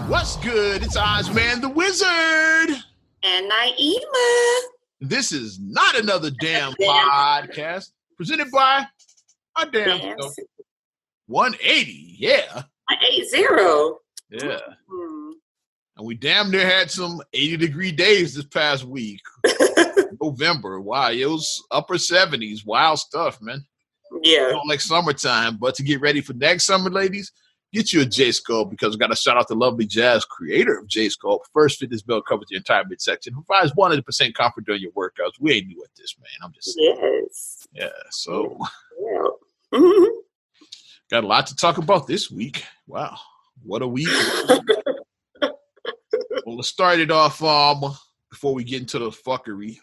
What's good? It's Ozman the Wizard. And Naima. This is not another damn podcast presented by our damn show. 180, yeah. 180. Yeah. Mm-hmm. And we damn near had some 80-degree days this past week. November. Wow, it was upper 70s. Wild stuff, man. Yeah. Don't like summertime, but to get ready for next summer, ladies, get you a J-Sculpt because we got to shout out the lovely Jazz, creator of J-Sculpt. First fitness belt covers the entire midsection. Provides 100% comfort during your workouts. We ain't new at this, man. I'm just saying. Yes. Yeah, so Yeah. Mm-hmm. Got a lot to talk about this week. Wow, what a week. Well, let's start it off before we get into the fuckery.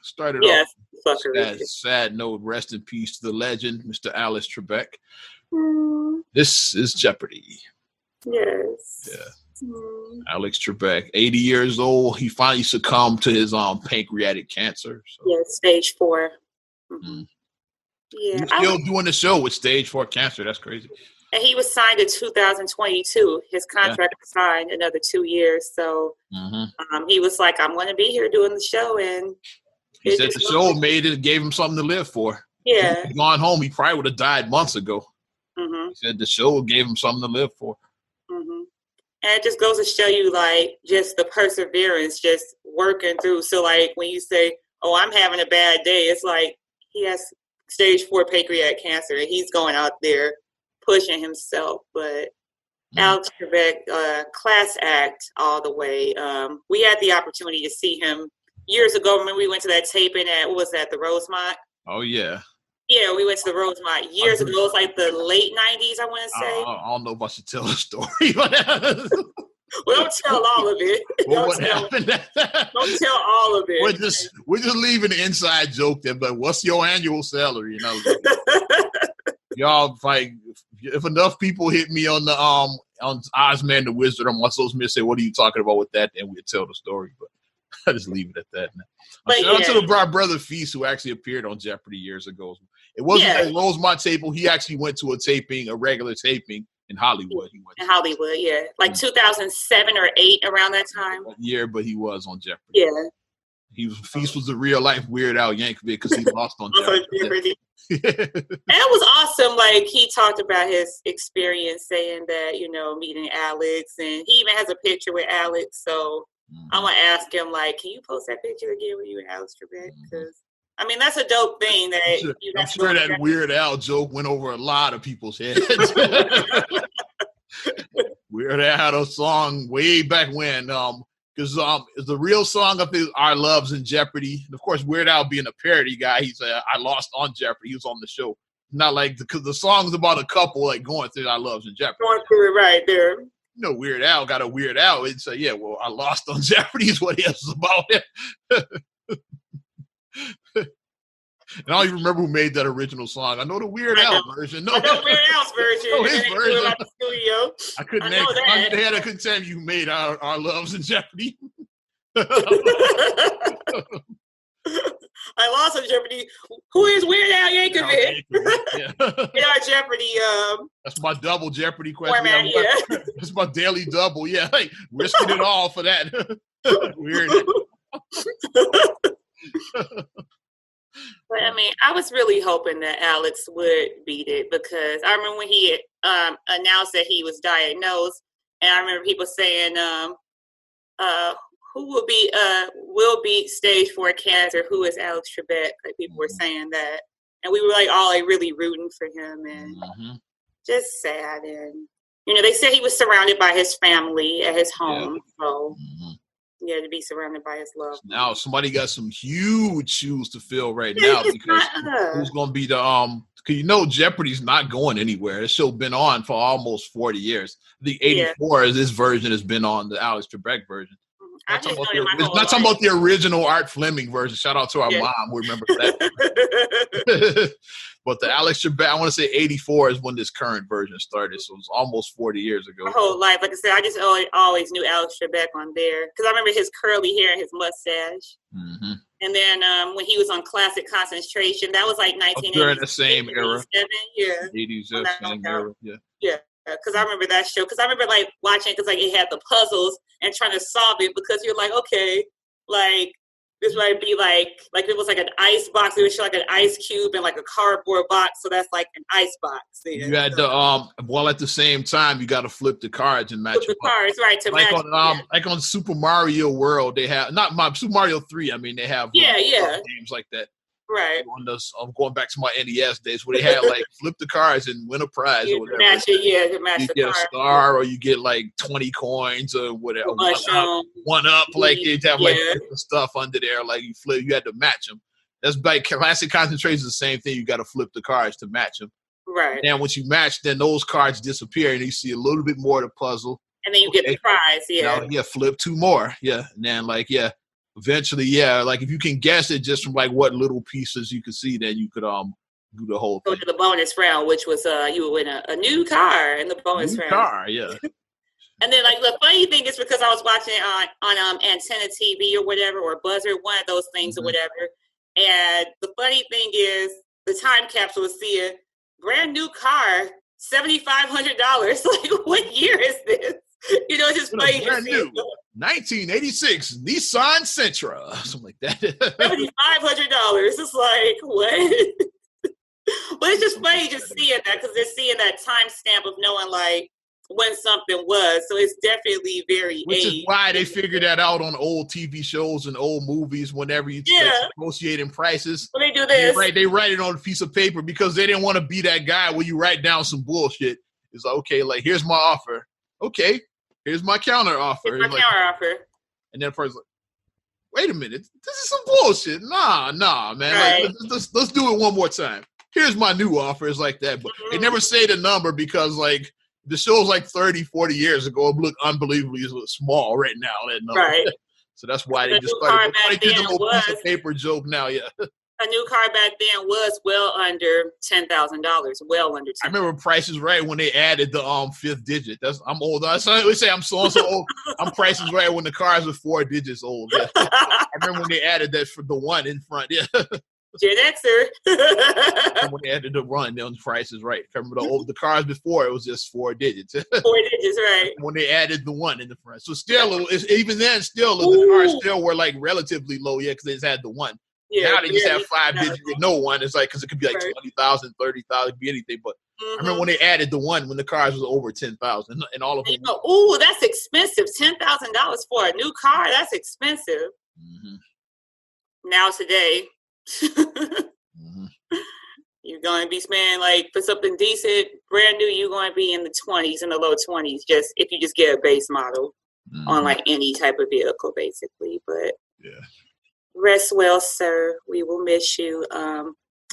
Sad note, rest in peace to the legend, Mr. Alex Trebek. This is Jeopardy. Yes. Yeah. Alex Trebek, 80 years old. He finally succumbed to his pancreatic cancer. So. Yeah, stage 4. Mm-hmm. Yeah. He's still doing the show with stage 4 cancer. That's crazy. And he was signed in 2022. His contract was signed another 2 years. So he was like, I'm going to be here doing the show. And he said the show made it, gave him something to live for. Yeah. If he'd gone home, he probably would have died months ago. Mm-hmm. He said the show gave him something to live for. Mm-hmm. And it just goes to show you, like, just the perseverance, just working through. So, like, when you say, oh, I'm having a bad day, it's like he has stage 4 pancreatic cancer, and he's going out there pushing himself. But Alex Trebek, class act all the way. We had the opportunity to see him years ago when we went to that taping at, what was that, the Rosemont? Oh, yeah. Yeah, we went to the Rosemont years ago. It was like the late 90s, I want to say. I don't know if I should tell the story. Well, don't tell all of it. Well, what happened? Don't tell all of it. We're just leaving the inside joke there, but what's your annual salary? You know, y'all, like, if enough people hit me on the on Ozman the Wizard on my social media, say, "What are you talking about with that?" and we'll tell the story. But I just leave it at that. Shout out to the brother Feast, who actually appeared on Jeopardy years ago. It wasn't a Rosemont table. He actually went to a regular taping in Hollywood. He went in Hollywood, yeah. Like 2007 or 8, around that time. Yeah, but he was on Jeopardy. Yeah. Feast was the real life Weird Al Yankovic because he lost on Jeopardy. That was awesome. Like, he talked about his experience saying that, meeting Alex, and he even has a picture with Alex. So I'm going to ask him, like, can you post that picture again with you and Alex Trebek? Because that's a dope thing. I'm sure that Weird Al joke went over a lot of people's heads. Weird Al had a song way back when, because it's the real song of Our Loves in Jeopardy. And of course, Weird Al being a parody guy, he said, I lost on Jeopardy. He was on the show. Not like, because the song's about a couple like going through Our Loves in Jeopardy. Going through it right there. Weird Al got a Weird Al. He'd say, I lost on Jeopardy is what he was about. And I don't even remember who made that original song. I know the Weird Al version. I know Weird Al's version. Oh, his version. At the studio. I couldn't I couldn't tell you who made our Loves in Jeopardy. I lost on Jeopardy. Who is Weird Al Yankovic? Yeah. Our Jeopardy. That's my double Jeopardy question. Format, That's my daily double. Yeah, like risking it all for that. Weird. But I was really hoping that Alex would beat it, because I remember when he announced that he was diagnosed, and I remember people saying, "Who will beat stage 4 cancer? Who is Alex Trebek?" Like, people were saying that, and we were like all really rooting for him, and just sad. And they said he was surrounded by his family at his home, so. Yeah, to be surrounded by his love. Now somebody got some huge shoes to fill right now, because who's going to be the because Jeopardy's not going anywhere. This show been on for almost 40 years. The 84 is this version has been on, the Alex Trebek version. Not talking about the original Art Fleming version. Shout out to our mom who remembers that. But the Alex Trebek, I want to say 84 is when this current version started. So it was almost 40 years ago. My whole life. Like I said, I just always knew Alex Trebek on there. Because I remember his curly hair and his mustache. Mm-hmm. And then when he was on Classic Concentration, that was like 1980. During the same era. Yeah. 80s, same era. Yeah. Yeah. Because I remember that show. Because I remember like watching, because like it had the puzzles, and trying to solve it because you're like, okay, like this might be like it was like an ice box. It would show like an ice cube and like a cardboard box. So that's like an ice box. Then. You had to while at the same time you got to flip the cards and match the cards, right? To like match on like on Super Mario World, they have Super Mario 3. I mean, they have games like that. Right. I'm going back to my NES days where they had like flip the cards and win a prize or whatever. Match it, to match you the get card. A star or you get like 20 coins or whatever. One up, like you'd have like different stuff under there. Like you had to match them. That's like classic concentration is the same thing. You got to flip the cards to match them. Right. And once you match, then those cards disappear and you see a little bit more of the puzzle. And then you get the prize, flip 2 more. Yeah. And then eventually, like if you can guess it just from like what little pieces you could see, then you could do the whole thing. Go to the bonus round, which was you would win a new car in the bonus round. Car, yeah. And then like the funny thing is because I was watching it on Antenna TV or whatever, or Buzzr, one of those things or whatever. And the funny thing is the time capsule was seeing brand new car, $7,500. Like what year is this? You know, it's just funny. Brand new 1986 Nissan Sentra, something like that. $7,500. It's like what? But it's just funny just seeing that because they're seeing that timestamp of knowing like when something was. So it's definitely very Which is why they figured that out on old TV shows and old movies whenever you negotiating prices. Well, they do this. They write it on a piece of paper because they didn't want to be that guy where you write down some bullshit. It's like, okay, like here's my offer. Okay, here's my counter offer. Here's my counter offer. And then the person's like, wait a minute, this is some bullshit. Nah, man. Right. Like, let's do it one more time. Here's my new offer. It's like that. But they never say the number because like the show's like 30, 40 years ago. It looked unbelievably small right now. That number. Right. So that's why they just started. They did the whole piece of paper joke now, A new car back then was well under $10,000. Well under $10,000. I remember Price is Right when they added the fifth digit. I'm old. I always say I'm so old. I'm Price is Right when the cars were 4 digits old. Yeah. I remember when they added that for the 1 in front. Yeah. Gen Xer. When they added the run, then Price is Right. I remember the cars before it was just 4 digits. 4 digits, right? When they added the 1 in the front, so still, even then, the cars still were like relatively low, because they just had the 1. Yeah, now they just have 5 digits with no 1. It's like because it could be like 20,000, 30,000, it could be anything. But I remember when they added the 1 when the cars was over 10,000, and all of them. Oh, that's expensive! $10,000 for a new car. That's expensive. Mm-hmm. Now today. You're going to be spending like for something decent, brand new. You're going to be in the 20s, in the low 20s, just if you just get a base model on like any type of vehicle, basically. But rest well, sir. We will miss you.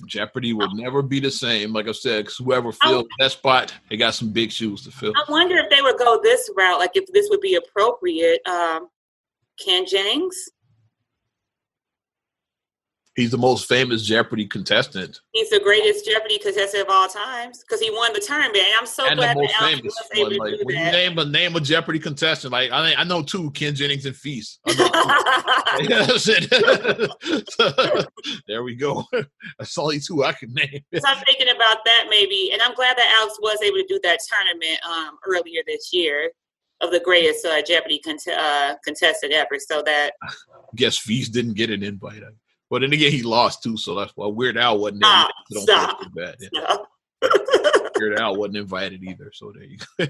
Jeopardy will never be the same. Like I said, because whoever filled that spot, they got some big shoes to fill. I wonder if they would go this route, like if this would be appropriate. Ken Jennings. He's the most famous Jeopardy contestant. He's the greatest Jeopardy contestant of all times because he won the tournament. And I'm so glad that Alex was able to do that. When you name a Jeopardy contestant, like I know 2, Ken Jennings and Feast. There we go. That's only 2 I can name. So I'm thinking about that maybe, and I'm glad that Alex was able to do that tournament earlier this year of the greatest Jeopardy contestant ever. So that I guess Feast didn't get an invite. But then again, he lost too, so that's why Weird Al wasn't there. Stop. Weird Al wasn't invited either, so there you go.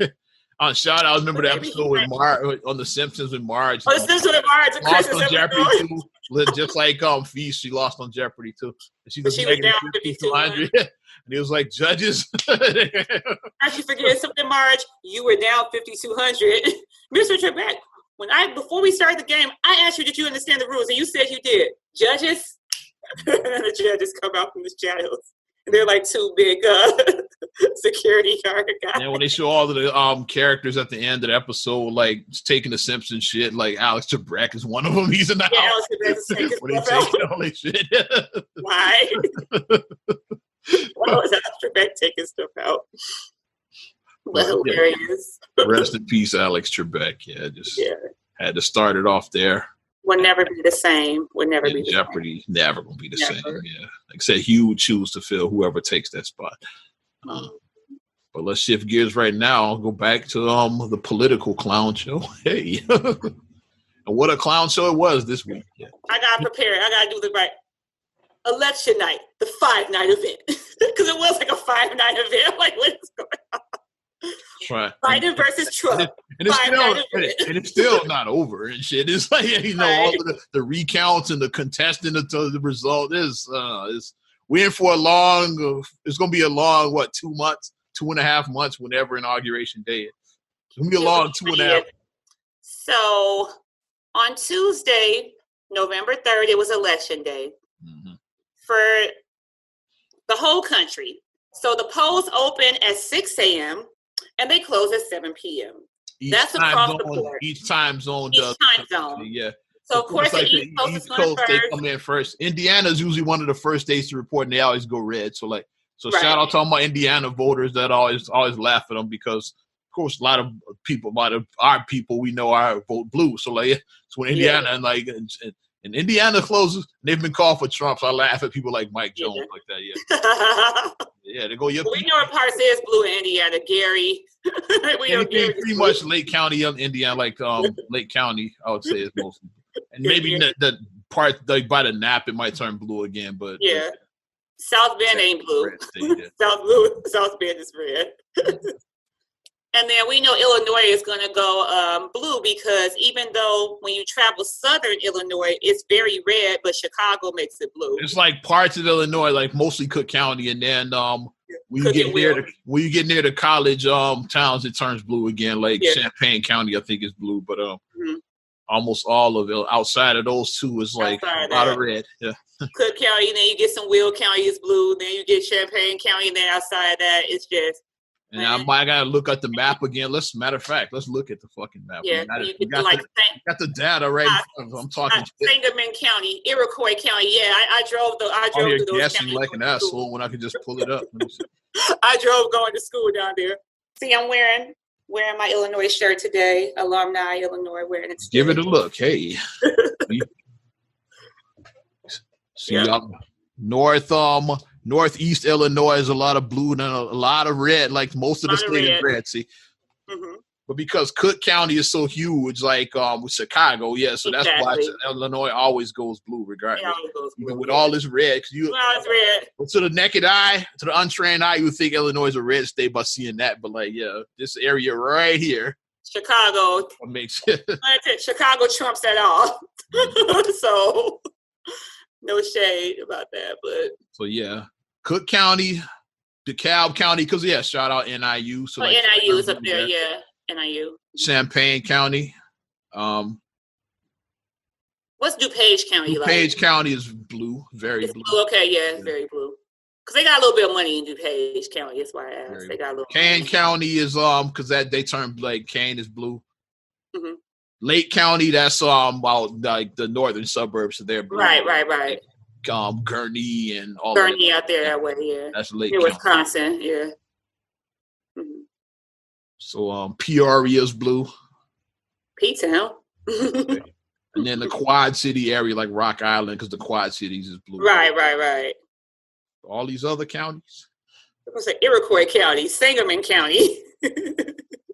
On shout out, remember the episode with Marge on The Simpsons with Marge. Oh, The Simpsons with Marge. Lost on Jeopardy too. Just like Feast, she lost on Jeopardy too. She was down 5,200. And he was like, judges. Aren't you forgetting something, Marge? You were down 5,200. Mr. Trebek, before we started the game, I asked you, did you understand the rules? And you said you did. Judges? And the judges come out from the shadows. And they're like 2 big security guard guys. And when they show all of the characters at the end of the episode, like taking the Simpsons shit, like Alex Trebek is one of them. He's in the house. Alex Trebek is taking when they taking all that shit. Why? Why was Alex Trebek taking stuff out? But hilarious. Rest in peace, Alex Trebek. Had to start it off there. Would never be the same. Jeopardy, never gonna be the same. Yeah, like I said, huge shoes to fill. Whoever takes that spot. But let's shift gears right now. I'll go back to the political clown show. Hey. And what a clown show it was this week. Yeah. I got prepared. I got to do the right. Election night, the 5-night event. Because it was like a 5-night event. Like, what is going on? Right. Biden versus Trump. And it's still not over and shit. It's like, all of the recounts and the contesting of the result is we're in for it's going to be a long, 2 months, 2.5 months, whenever Inauguration Day is. It's going to be a long 2.5. So on Tuesday, November 3rd, it was Election Day for the whole country. So the polls open at 6 a.m. and they close at 7 p.m. That's across the board. Each time zone. Yeah. So of course, like the East Coast they come in first. Indiana's usually one of the first states to report, and they always go red. So shout out to all my Indiana voters that always laugh at them because, of course, a lot of our people we know are vote blue. So when Indiana and Indiana closes, they've been called for Trump. So I laugh at people like Mike Jones like that. Yeah. Yeah, they go. We know what parts is blue in Indiana, Gary. Pretty much Lake County of Indiana, Lake County, I would say is mostly. And maybe the part by the Nap, it might turn blue again, but South Bend ain't blue. South Bend is red. And then we know Illinois is going to go blue because even though when you travel southern Illinois, it's very red, but Chicago makes it blue. It's like parts of Illinois, like mostly Cook County, and then when you get near the college towns, it turns blue again. Like Champaign County, I think is blue, but almost all of it outside of those two is like a lot of red. Yeah. Cook County, then you get some Will County is blue, then you get Champaign County, and then outside of that, it's just. And I gotta look at the map again. Matter of fact, let's look at the fucking map. Yeah, we got the data right. I'm talking. Sangamon County, Iroquois County. Yeah, I drove through those guessing like an asshole when I could just pull it up. I drove going to school down there. See, I'm wearing my Illinois shirt today. Alumni Illinois wearing it. Give it a look. Hey. See, Northeast Illinois is a lot of blue and a lot of red, like most of the state is red. See, but because Cook County is so huge, like with Chicago, so that's why Illinois always goes blue, regardless. Even with all this red, to the naked eye, to the untrained eye, you would think Illinois is a red state by seeing that. But this area right here, Chicago, what makes it? Chicago trumps that all. So. No shade about that, but Cook County, DeKalb County, because shout out NIU. So NIU is up there, NIU. Champaign County. What's DuPage County like? DuPage County is blue, very blue. Okay, it's very blue. Because they got a little bit of money in DuPage County. That's why I asked. They got a little. Kane County is because they turn Kane is blue. Mm-hmm. Lake County, that's like the northern suburbs, so they're blue. Right. Gurney and all Gurney out there that way, That's Lake County. Wisconsin, Mm-hmm. So Peoria's blue. P-Town. Okay. And then the Quad City area, like Rock Island, because the Quad Cities is blue. Right. All these other counties. I was like Iroquois County, Sangamon County.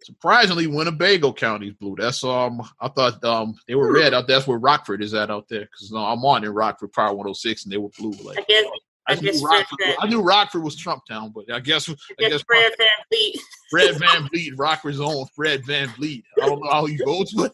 Surprisingly, Winnebago County is blue. That's I thought they were red out. That's where Rockford is at out there. Because I'm on in Rockford, Power 106, and they were blue. I knew Rockford was Trump Town, but I guess Fred Van Vliet. Fred Van Vliet, Rockford's own Fred Van Vliet. I don't know how he votes, but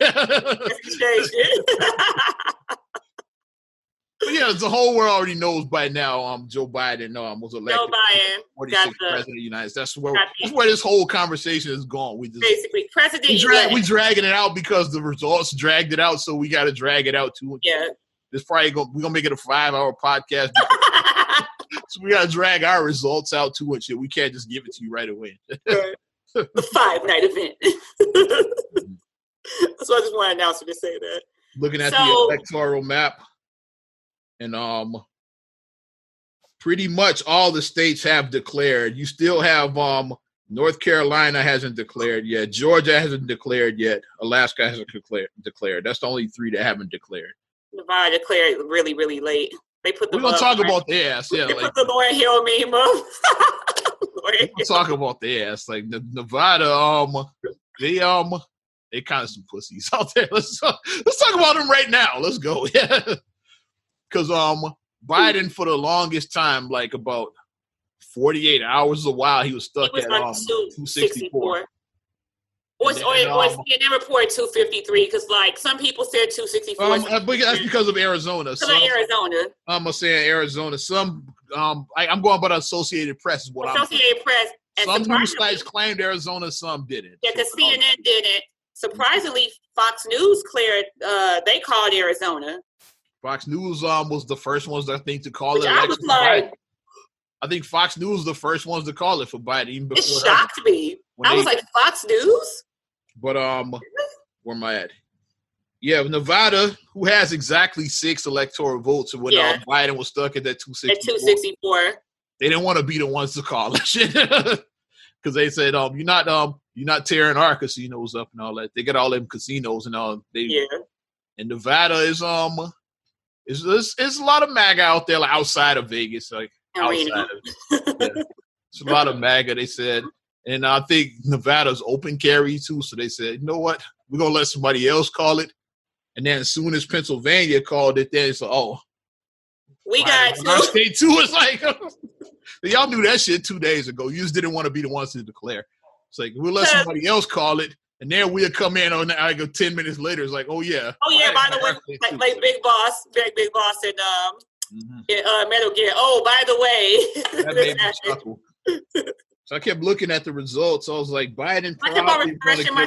But the whole world already knows by now. Joe Biden was elected. Joe Biden, 46th president of the United States. That's where this whole conversation is going. We just basically president. We dragging it out because the results dragged it out, so we got to drag it out too. Yeah, it's probably we're gonna make it a 5-hour podcast. So we got to drag our results out too and shit. We can't just give it to you right away. The 5-night event. So I just want to announce to say that. Looking at the electoral map. And pretty much all the states have declared. You still have North Carolina hasn't declared yet. Georgia hasn't declared yet. Alaska hasn't declared. That's the only 3 that haven't declared. Nevada declared really, really late. They put the. We're gonna talk about the ass. Yeah, they put the Lauryn Hill meme up. We'll talk about their ass. Like Nevada, they kind of some pussies out there. Let's talk about them right now. Let's go. Yeah, because Biden for the longest time, like about 48 hours a while, he was stuck at 264. Or they reported 253 because like some people said 264. That's because of Arizona. I'm saying Arizona. Some I'm going by the Associated Press. Press. Some news sites claimed Arizona, some didn't. Yeah, because CNN didn't. Surprisingly, Fox News cleared. They called Arizona. Fox News was the first ones I think to call it. I was like, I think Fox News was the first ones to call it for Biden. Even before it shocked me. I was like, Fox News? But where am I at? Yeah, Nevada, who has exactly 6 electoral votes, and when Biden was stuck at that 264. They didn't want to be the ones to call it shit because they said, you're not tearing our casinos up and all that. They got all them casinos and all. And Nevada is it's a lot of MAGA out there, like outside of Vegas, like outside of it. It's a lot of MAGA, they said. And I think Nevada's open carry too. So they said, you know what? We're going to let somebody else call it. And then as soon as Pennsylvania called it, then it's like, we got our state too. It's like, y'all knew that shit 2 days ago. You just didn't want to be the ones to declare. It's like, we'll let somebody else call it. And then we'll come in on like 10 minutes later. It's like, oh yeah. By the way, like Big Boss in Metal Gear. Oh, by the way. That made me chuckle. So I kept looking at the results. I was like, Biden probably I kept on refreshing my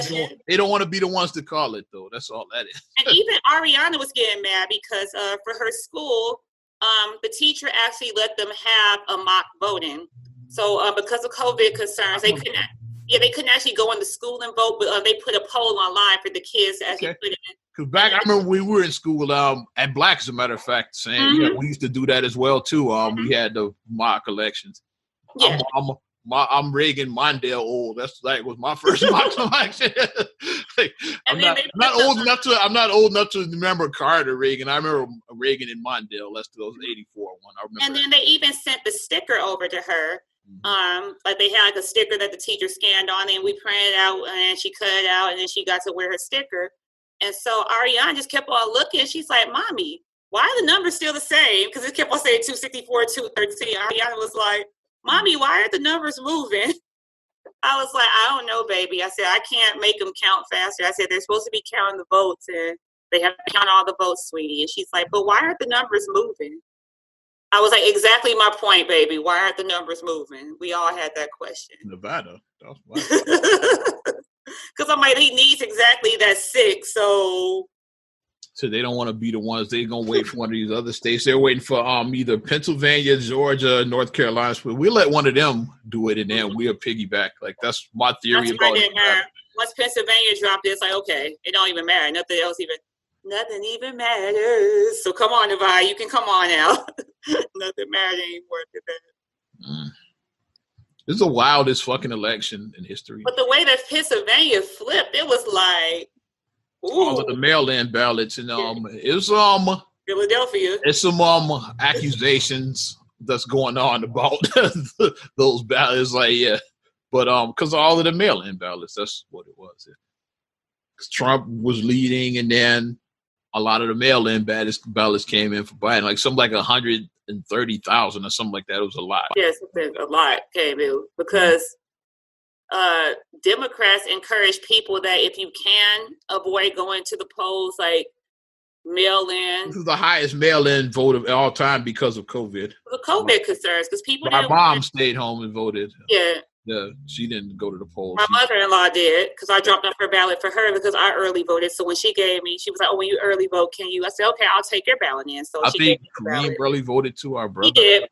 screen. They don't want to be the ones to call it, though. That's all that is. And even Ariana was getting mad because for her school, the teacher actually let them have a mock voting. So because of COVID concerns, they couldn't actually go into school and vote, but they put a poll online for the kids to actually put it in. Because I remember we were in school at Black, as a matter of fact, saying we used to do that as well too. We had the mock elections. Yeah. I'm Reagan Mondale old. That's like was my first mock election. Like, I'm not old enough to remember Carter Reagan. I remember Reagan and Mondale. That's those 84 one. I remember. And then they even sent the sticker over to her. Like they had like a sticker that the teacher scanned on, and we printed it out, and she cut it out, and then she got to wear her sticker. And so Ariana just kept on looking. She's like, "Mommy, why are the numbers still the same?" Because it kept on saying 264, 213. Ariana was like, "Mommy, why are the numbers moving?" I was like, "I don't know, baby." I said, "I can't make them count faster." I said, "They're supposed to be counting the votes, and they have to count all the votes, sweetie." And she's like, "But why aren't the numbers moving?" I was like, "Exactly my point, baby. Why aren't the numbers moving?" We all had that question. Nevada. Because I'm like, he needs exactly that 6, so they don't want to be the ones. They're going to wait for one of these other states. They're waiting for either Pennsylvania, Georgia, North Carolina. We'll let one of them do it, and then we'll piggyback. Like, that's my theory about it. Once Pennsylvania dropped it, it's like, okay, it don't even matter. Nothing even matters. So come on, Nevada, you can come on out. Nothing matters anymore to that. This is the wildest fucking election in history. But the way that Pennsylvania flipped, it was like, ooh. All of the mail-in ballots, and it was Philadelphia. There's some accusations that's going on about those ballots. Like, yeah, but because all of the mail-in ballots, that's what it was. Yeah. Trump was leading, and then a lot of the mail-in ballots came in for Biden, like something like 130,000 or something like that. It was a lot. Yes, a lot came in because Democrats encourage people that if you can avoid going to the polls, like mail-in. This is the highest mail-in vote of all time because of COVID. The COVID concerns, because people. My mom stayed home and voted. Yeah, she didn't go to the polls. My mother-in-law did, because I dropped off her ballot for her because I early voted. So when she gave me, she was like, "Oh, when you early vote, can you?" I said, "Okay, I'll take your ballot in." So I think Kareem early voted too. Our brother, he did.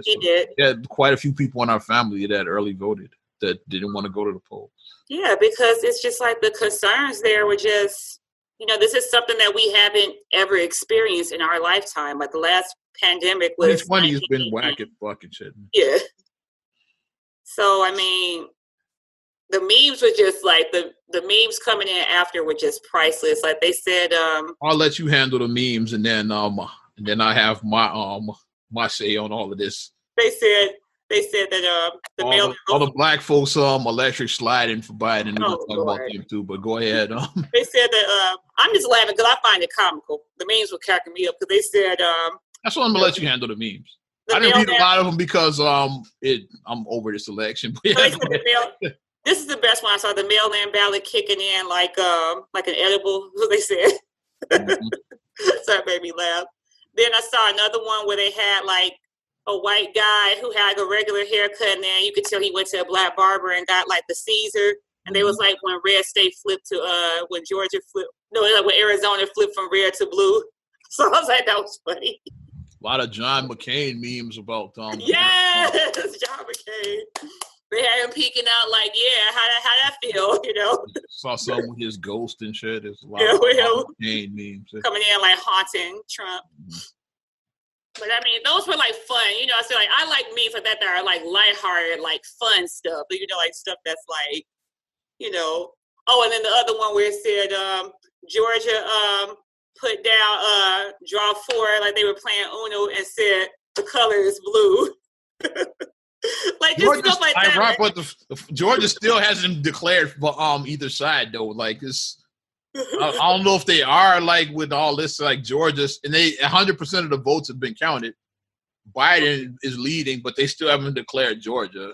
He did. Yeah, quite a few people in our family that early voted that didn't want to go to the polls. Yeah, because it's just like the concerns there were just, this is something that we haven't ever experienced in our lifetime. Like the last pandemic was 2020 has been whack at fucking shit. Yeah. So, I mean, the memes were just like, the memes coming in after were just priceless. Like they said, I'll let you handle the memes, and then I have my say on all of this. They said They said that the mail all the black folks electric sliding for Biden. We're gonna talk Lord. about them too, but go ahead. They said that I'm just laughing because I find it comical. The memes were cracking me up because they said that's why I'm gonna let you handle the memes. I didn't read a lot of them because I'm over this election. But yeah, this is the best one I saw. The mail-in ballot kicking in like an edible. What they said. Mm-hmm. So that made me laugh. Then I saw another one where they had like a white guy who had a regular haircut, and then you could tell he went to a black barber and got like the Caesar. And they was like when red state flipped to when Georgia flipped. No, like when Arizona flipped from red to blue. So I was like, that was funny. A lot of John McCain memes about yes, John McCain. They had him peeking out like, yeah, how that feel, you know? Saw some with his ghost and shit. There's a lot of McCain memes coming in like haunting Trump. Mm-hmm. But I mean, those were like fun, you know. I feel like I like memes like that are like lighthearted, like fun stuff. You know, like stuff that's like, you know. Oh, and then the other one where it said Georgia put down draw 4 like they were playing Uno and said the color is blue. Like just stuff like that. Right, but Georgia still hasn't declared for either side though. Like it's. I don't know if they are like with all this like Georgia, and they 100% of the votes have been counted. Biden is leading, but they still haven't declared Georgia.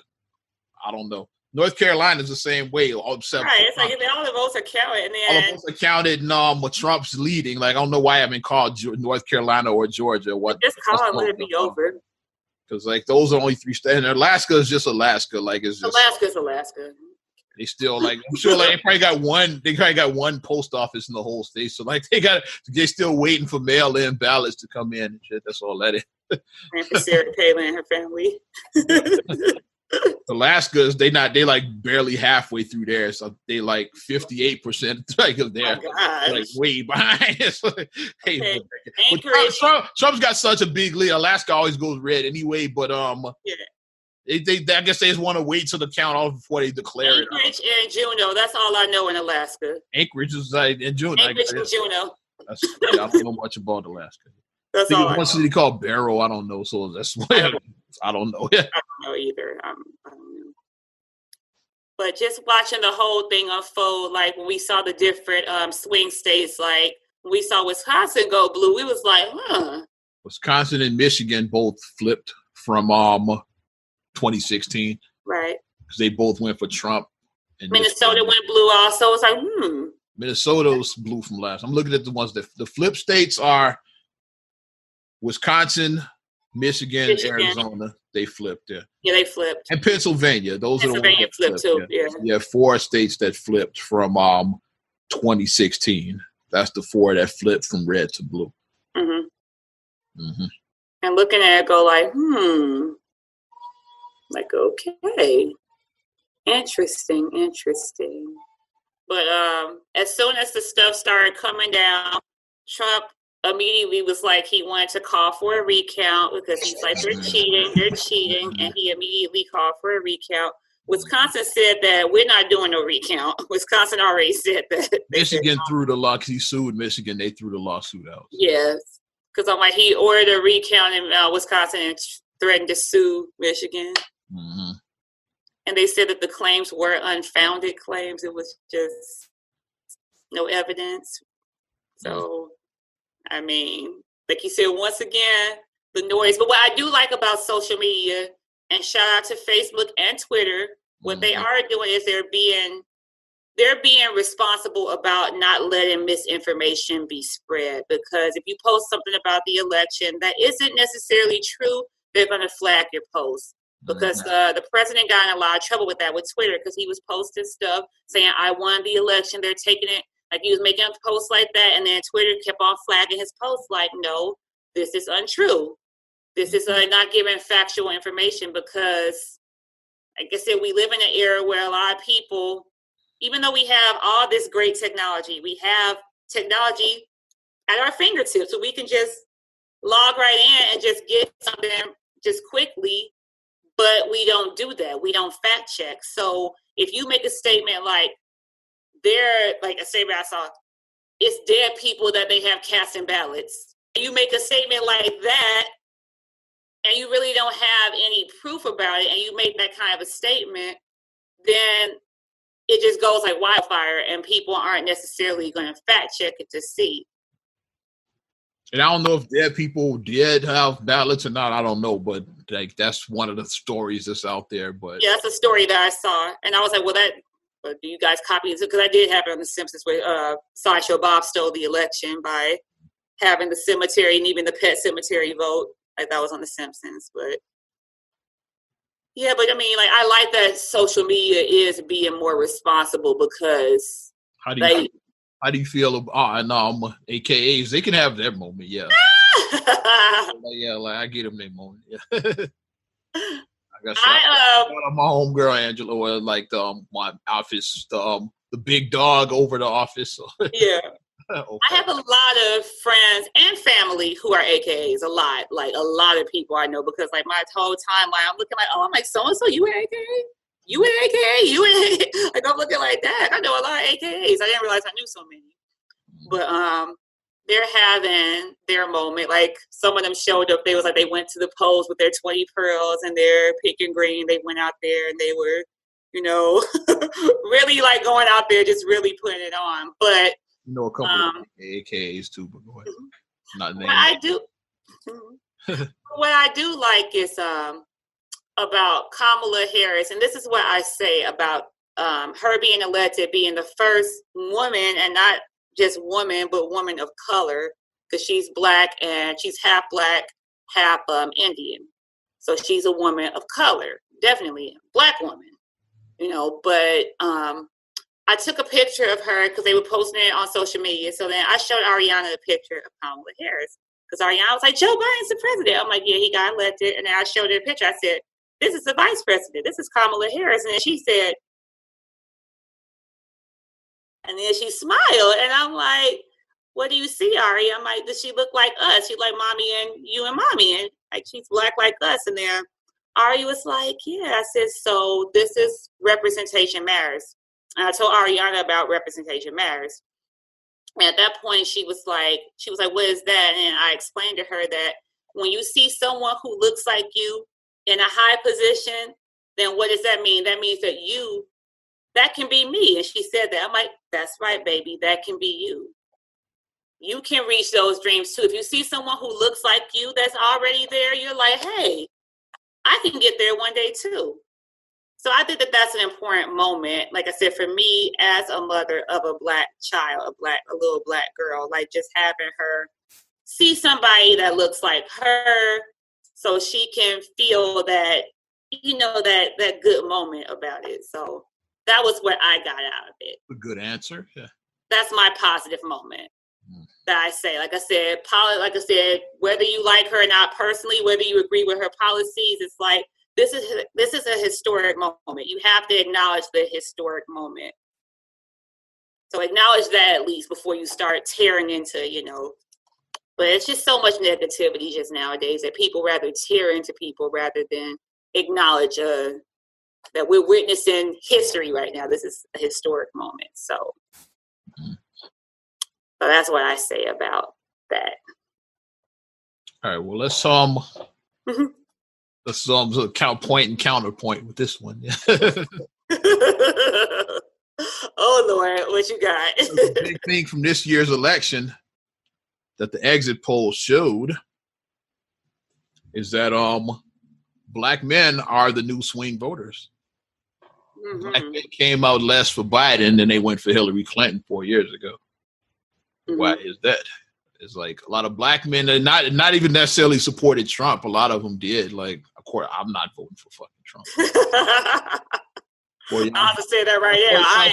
I don't know. North Carolina is the same way. Right, it's like all the votes are counted, and then all the votes are counted, and Trump's leading. Like I don't know why I haven't called North Carolina or Georgia. Just call it, let it be over. Because like those are only 3 states, and Alaska is just Alaska. Like it's just Alaska's Alaska. They still like I'm sure like they probably got one post office in the whole state. So like they still waiting for mail-in ballots to come in and shit. That's all that is. And for Sarah Palin and her family. Alaska's they like barely halfway through there. So they like 58% like of their like way behind. Hey, Trump's got such a big lead. Alaska always goes red anyway, but yeah. I guess they just want to wait till the count off before they declare it. Anchorage and Juneau. That's all I know in Alaska. Anchorage is like in Juneau. Anchorage and Juneau. I don't know much about Alaska. That's all. One city called Barrow. I don't know. So that's why I don't know. I don't know either. I don't know. But just watching the whole thing unfold, like when we saw the different swing states, like when we saw Wisconsin go blue, we was like, huh. Wisconsin and Michigan both flipped from 2016, right? Because they both went for Trump. And Minnesota went blue also. It's like, Minnesota's blue from last. I'm looking at the ones that the flip states are Wisconsin, Michigan, Arizona. They flipped, yeah. Yeah, they flipped. And Pennsylvania. Those are the ones that flipped too. Yeah, 4 states that flipped from 2016. That's the 4 that flipped from red to blue. Mm-hmm. Mm-hmm. And looking at it, go like, like, okay, interesting. But as soon as the stuff started coming down, Trump immediately was like he wanted to call for a recount because he's like, they're cheating, and he immediately called for a recount. Wisconsin said that we're not doing no recount. Wisconsin already said that. Michigan threw the law because he sued Michigan. They threw the lawsuit out. Yes, because I'm like, he ordered a recount in Wisconsin and threatened to sue Michigan. Mm-hmm. And they said that the claims were unfounded claims. It was just no evidence. So, I mean, like you said, once again, the noise. But what I do like about social media, and shout out to Facebook and Twitter, what they are doing is they're being responsible about not letting misinformation be spread. Because if you post something about the election that isn't necessarily true, they're going to flag your post. Because the president got in a lot of trouble with that with Twitter because he was posting stuff saying, I won the election. They're taking it. Like he was making a post like that. And then Twitter kept on flagging his posts like, no, this is untrue. This is not giving factual information because, like I said, we live in an era where a lot of people, even though we have all this great technology, we have technology at our fingertips. So we can just log right in and just get something just quickly. But we don't do that. We don't fact check. So if you make a statement like a statement I saw, it's dead people that they have casting ballots. You make a statement like that, and you really don't have any proof about it, and you make that kind of a statement, then it just goes like wildfire, and people aren't necessarily going to fact check it to see. And I don't know if dead people did have ballots or not. I don't know, but like that's one of the stories that's out there. But yeah, that's a story that I saw, and I was like, well, do you guys copy it? Because I did have it on The Simpsons where Sideshow Bob stole the election by having the cemetery and even the pet cemetery vote. Like that was on The Simpsons, but yeah, but I mean, like I like that social media is being more responsible because how do you feel about AKAs? They can have their moment, yeah. Yeah, like I get them their moment, yeah. I got my homegirl Angela, or like my office, the big dog over the office. Yeah. Okay. I have a lot of friends and family who are AKAs, a lot of people I know, because like my whole timeline, I'm looking like, oh, I'm like, so-and-so, you an AKA? You an AKA? You an AKA? Like, I'm looking like that. I know a lot of AKAs. I didn't realize I knew so many. But they're having their moment. Like, some of them showed up. They went to the polls with their 20 pearls and their pink and green. They went out there and they were, really like going out there, just really putting it on. But a couple of AKAs too, but go ahead. Not what I do like is about Kamala Harris, and this is what I say about her being elected, being the first woman, and not just woman, but woman of color, because she's Black and she's half Black, half Indian. So she's a woman of color, definitely a Black woman, but I took a picture of her because they were posting it on social media. So then I showed Ariana a picture of Kamala Harris because Ariana was like, Joe Biden's the president. I'm like, yeah, he got elected. And then I showed her a picture. I said, this is the vice president. This is Kamala Harris. And then she said, and then she smiled. And I'm like, what do you see, Ari? I'm like, does she look like us? She's like mommy and you and mommy. And like, she's Black like us. And then Ari was like, yeah. I said, so this is representation matters. And I told Ariana about representation matters. And at that point, she was like, what is that? And I explained to her that when you see someone who looks like you in a high position, then what does that mean? That means that can be me. And she said that. I'm like, that's right, baby. That can be you. You can reach those dreams too. If you see someone who looks like you that's already there, you're like, hey, I can get there one day too. So I think that that's an important moment. Like I said, for me as a mother of a Black child, a little Black girl, like just having her see somebody that looks like her so she can feel that, that good moment about it. So that was what I got out of it. A good answer. Yeah. That's my positive moment that I say. Like I said, whether you like her or not personally, whether you agree with her policies, it's like, this is a historic moment. You have to acknowledge the historic moment. So acknowledge that at least before you start tearing into, but it's just so much negativity just nowadays that people rather tear into people rather than acknowledge that we're witnessing history right now. This is a historic moment. So that's what I say about that. All right. Well, let's count point and counterpoint with this one. Oh Lord, what you got? The big thing from this year's election that the exit poll showed is that Black men are the new swing voters. Mm-hmm. Black men came out less for Biden than they went for Hillary Clinton 4 years ago. Mm-hmm. Why is that? It's like a lot of Black men that not even necessarily supported Trump. A lot of them did. Like, of course, I'm not voting for fucking Trump. I'll have to say that right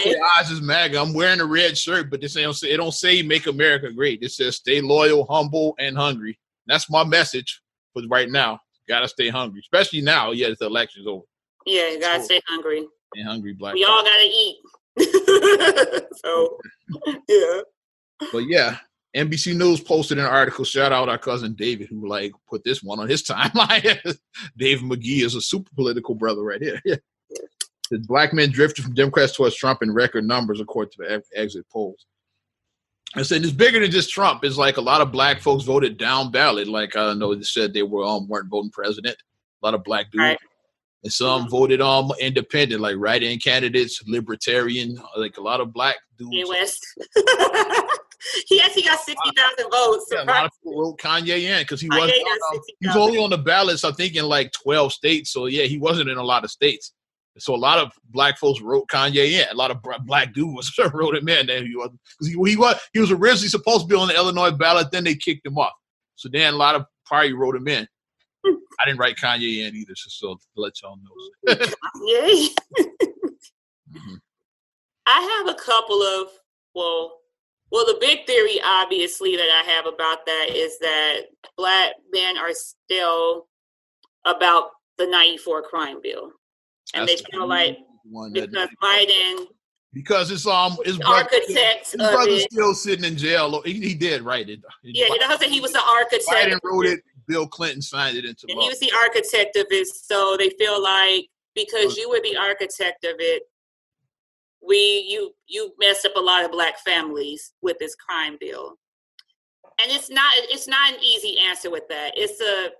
here. Oz is MAGA. I'm wearing a red shirt, but it don't say "Make America Great." It says "Stay loyal, humble, and hungry." That's my message for right now. Gotta stay hungry, especially now. Yeah, the election's over. Yeah, you gotta stay hungry. Stay hungry, Black. We all gotta eat. So, yeah. But yeah. NBC News posted an article. Shout out our cousin David, who put this one on his timeline. David McGee is a super political brother right here. Yeah. The Black men drifted from Democrats towards Trump in record numbers, according to the exit polls. I said it's bigger than just Trump. It's like a lot of black folks voted down ballot. Like I know they said they weren't voting president. A lot of black dudes. Right. And some voted independent, like write-in candidates, libertarian, like a lot of black dudes. West. he got 60,000 votes. Yeah, a lot of people wrote Kanye in because he was only on the ballots, I think, in like 12 states. So yeah, he wasn't in a lot of states. So a lot of black folks wrote Kanye in. A lot of black dudes wrote him in. And he was originally supposed to be on the Illinois ballot. Then they kicked him off. So then a lot of party wrote him in. I didn't write Kanye in either, so to let y'all know. Yay. Mm-hmm. I have a couple of, well, the big theory, obviously, that I have about that is that black men are still about the 94 crime bill. And they feel like because Biden... Because his architect, his brother's still sitting in jail. He did write it. Yeah, he was the architect. Biden wrote it. Bill Clinton signed it into law. And he was the architect of it, so they feel like because you were the architect of it, you messed up a lot of black families with this crime bill. And it's not an easy answer with that. It's a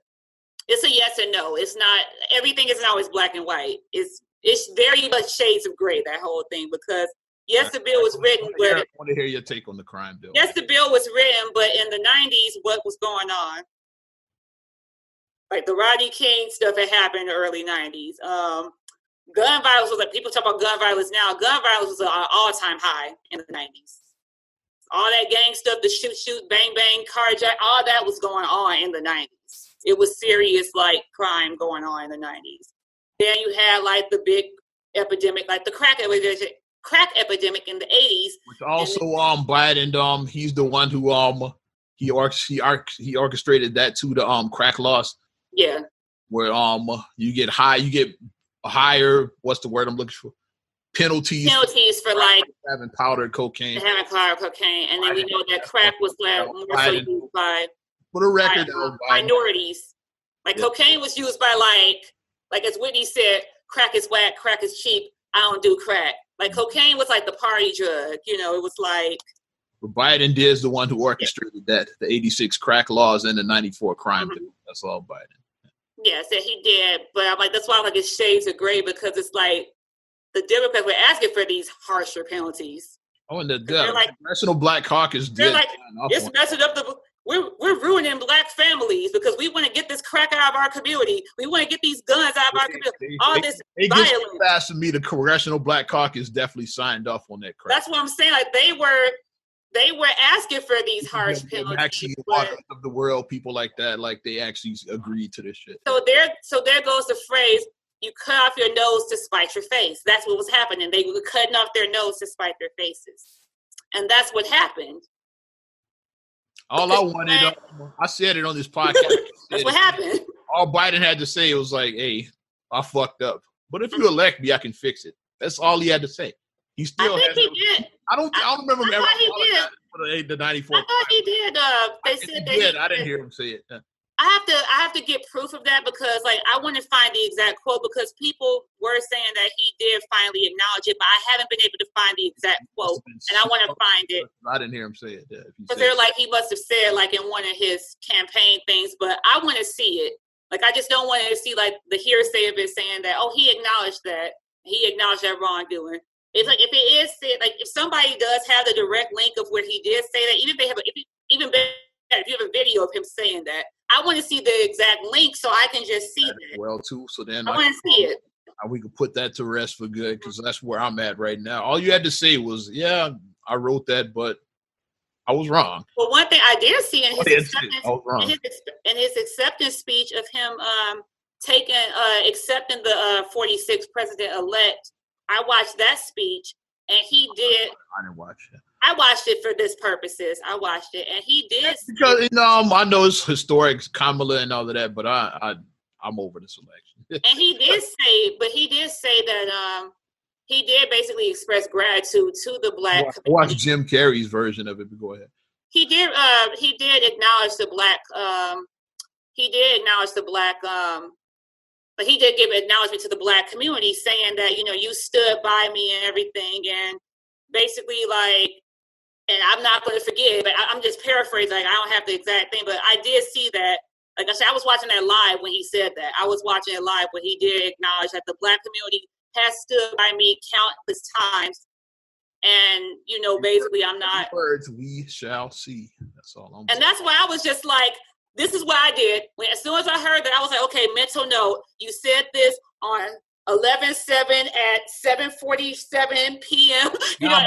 yes and no. It's not, everything isn't always black and white. It's very much shades of gray, that whole thing, because yes, the bill was written, but I want to hear your take on the crime bill. Yes, the bill was written, but in the 90s, what was going on? Like the Rodney King stuff had happened in the early 90s. Gun violence was like, people talk about gun violence now. Gun violence was an all-time high in the 90s. All that gang stuff, the shoot, bang, bang, carjack, all that was going on in the 90s. It was serious, like, crime going on in the 90s. Then you had, like, the big epidemic, like the crack epidemic in the 80s. Which also, Biden, he's the one who, he orchestrated that too, the crack laws. Yeah. Where you get higher, what's the word I'm looking for? Penalties for like having powdered cocaine. And then we know that crack was more so used by, for the record, minorities. Like cocaine was used by like as Whitney said, crack is whack, crack is cheap, I don't do crack. Like cocaine was like the party drug, it was like. But Biden is the one who orchestrated that, the 86 crack laws and the 94 crime bill. That's all Biden. Yes, that he did. But I'm like, that's why I'm like, it's shades of gray, because it's like the Democrats were asking for these harsher penalties. Oh, and the Congressional Black Caucus did. They're like, it's messing up we're ruining black families because we want to get this crack out of our community. We want to get these guns out of our community. All this violence. Fast to me, the Congressional Black Caucus definitely signed off on that crack. That's what I'm saying. Like they were asking for these harsh penalties. Actually, of the world, people like that, like they actually agreed to this shit. So there goes the phrase, you cut off your nose to spite your face. That's what was happening. They were cutting off their nose to spite their faces. And that's what happened. All I wanted, I said it on this podcast. That's what happened. All Biden had to say was like, hey, I fucked up. But if you elect me, I can fix it. That's all he had to say. He still I think he did. I don't remember him ever did. For the 94. I thought he did. They said that he did. I didn't hear him say it. I have to get proof of that because I want to find the exact quote because people were saying that he did finally acknowledge it, but I haven't been able to find the exact quote, and I want to find it. I didn't hear him say it. Because they're like, he must have said like in one of his campaign things, but I want to see it. Like, I just don't want to see like the hearsay of it saying that, oh, he acknowledged that wrongdoing. It's like if it is said, like if somebody does have the direct link of where he did say that, even if they have, even better, if you have a video of him saying that, I want to see the exact link so I can just see that. Well, too. So then I want to see it. We can put that to rest for good because that's where I'm at right now. All you had to say was, yeah, I wrote that, but I was wrong. Well, one thing I did see in his acceptance speech of him accepting the 46th president-elect, I watched that speech, and he did. I didn't watch it. I watched it for this purposes. I watched it, and he did. Because I know it's historic, Kamala and all of that, but I'm over this election. And he did say that he did basically express gratitude to the black. Watch Jim Carrey's version of it. But go ahead. He did acknowledge the black. But he did give acknowledgement to the black community, saying that you stood by me and everything, and basically like and I'm not going to forget, but I'm just paraphrasing. Like, I don't have the exact thing, but I did see that. Like I said, I was watching that live when he said that. I was watching it live when he did acknowledge that the Black community has stood by me countless times. And, you know, basically I'm not. Words we shall see. That's all I'm saying. And that's why I was just like, this is what I did. As soon as I heard that, I was like, okay, mental note. You said this on 11/7 at 7:47 p.m. You know,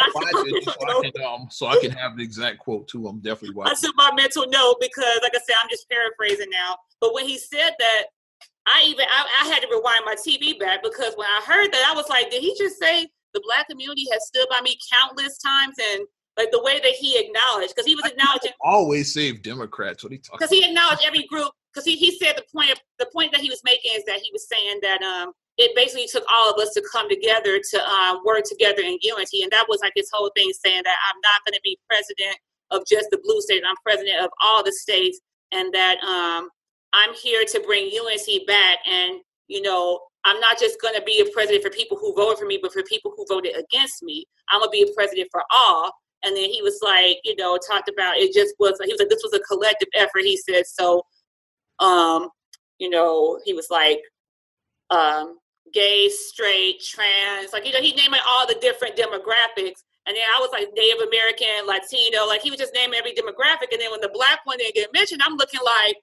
so I can have the exact quote too. I'm definitely watching. I took my mental note because, like I said, I'm just paraphrasing now. But when he said that, I had to rewind my TV back, because when I heard that, I was like, did he just say the Black community has stood by me countless times? And like the way that he acknowledged, because he was acknowledging. Always save Democrats. What he talking? Because he acknowledged every group. Because he said the point that he was making is that he was saying that it basically took all of us to come together to work together in unity. And that was like his whole thing, saying that I'm not going to be president of just the blue states. I'm president of all the states, and that I'm here to bring unity back. And, you know, I'm not just going to be a president for people who voted for me, but for people who voted against me. I'm going to be a president for all. And then he was like, you know, talked about it just was, he was like, this was a collective effort. He said, so, you know, he was like, gay, straight, trans, like, you know, he named all the different demographics. And then I was like, Native American, Latino, like he was just naming every demographic. And then when the Black one didn't get mentioned, I'm looking like,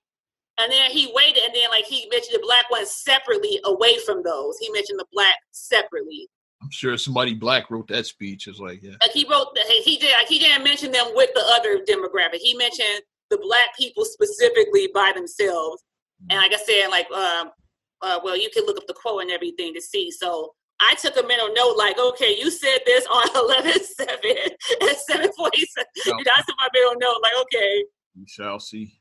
and then he waited, and then like he mentioned the Black ones separately away from those. He mentioned the Black separately. I'm sure somebody Black wrote that speech. It's like, yeah. Like he wrote, he didn't mention them with the other demographic. He mentioned the Black people specifically by themselves. And like I said, like, well, you can look up the quote and everything to see. So I took a mental note, like, okay, you said this on 11/7 at 7:47. No. That's my mental note, like, okay. We shall see.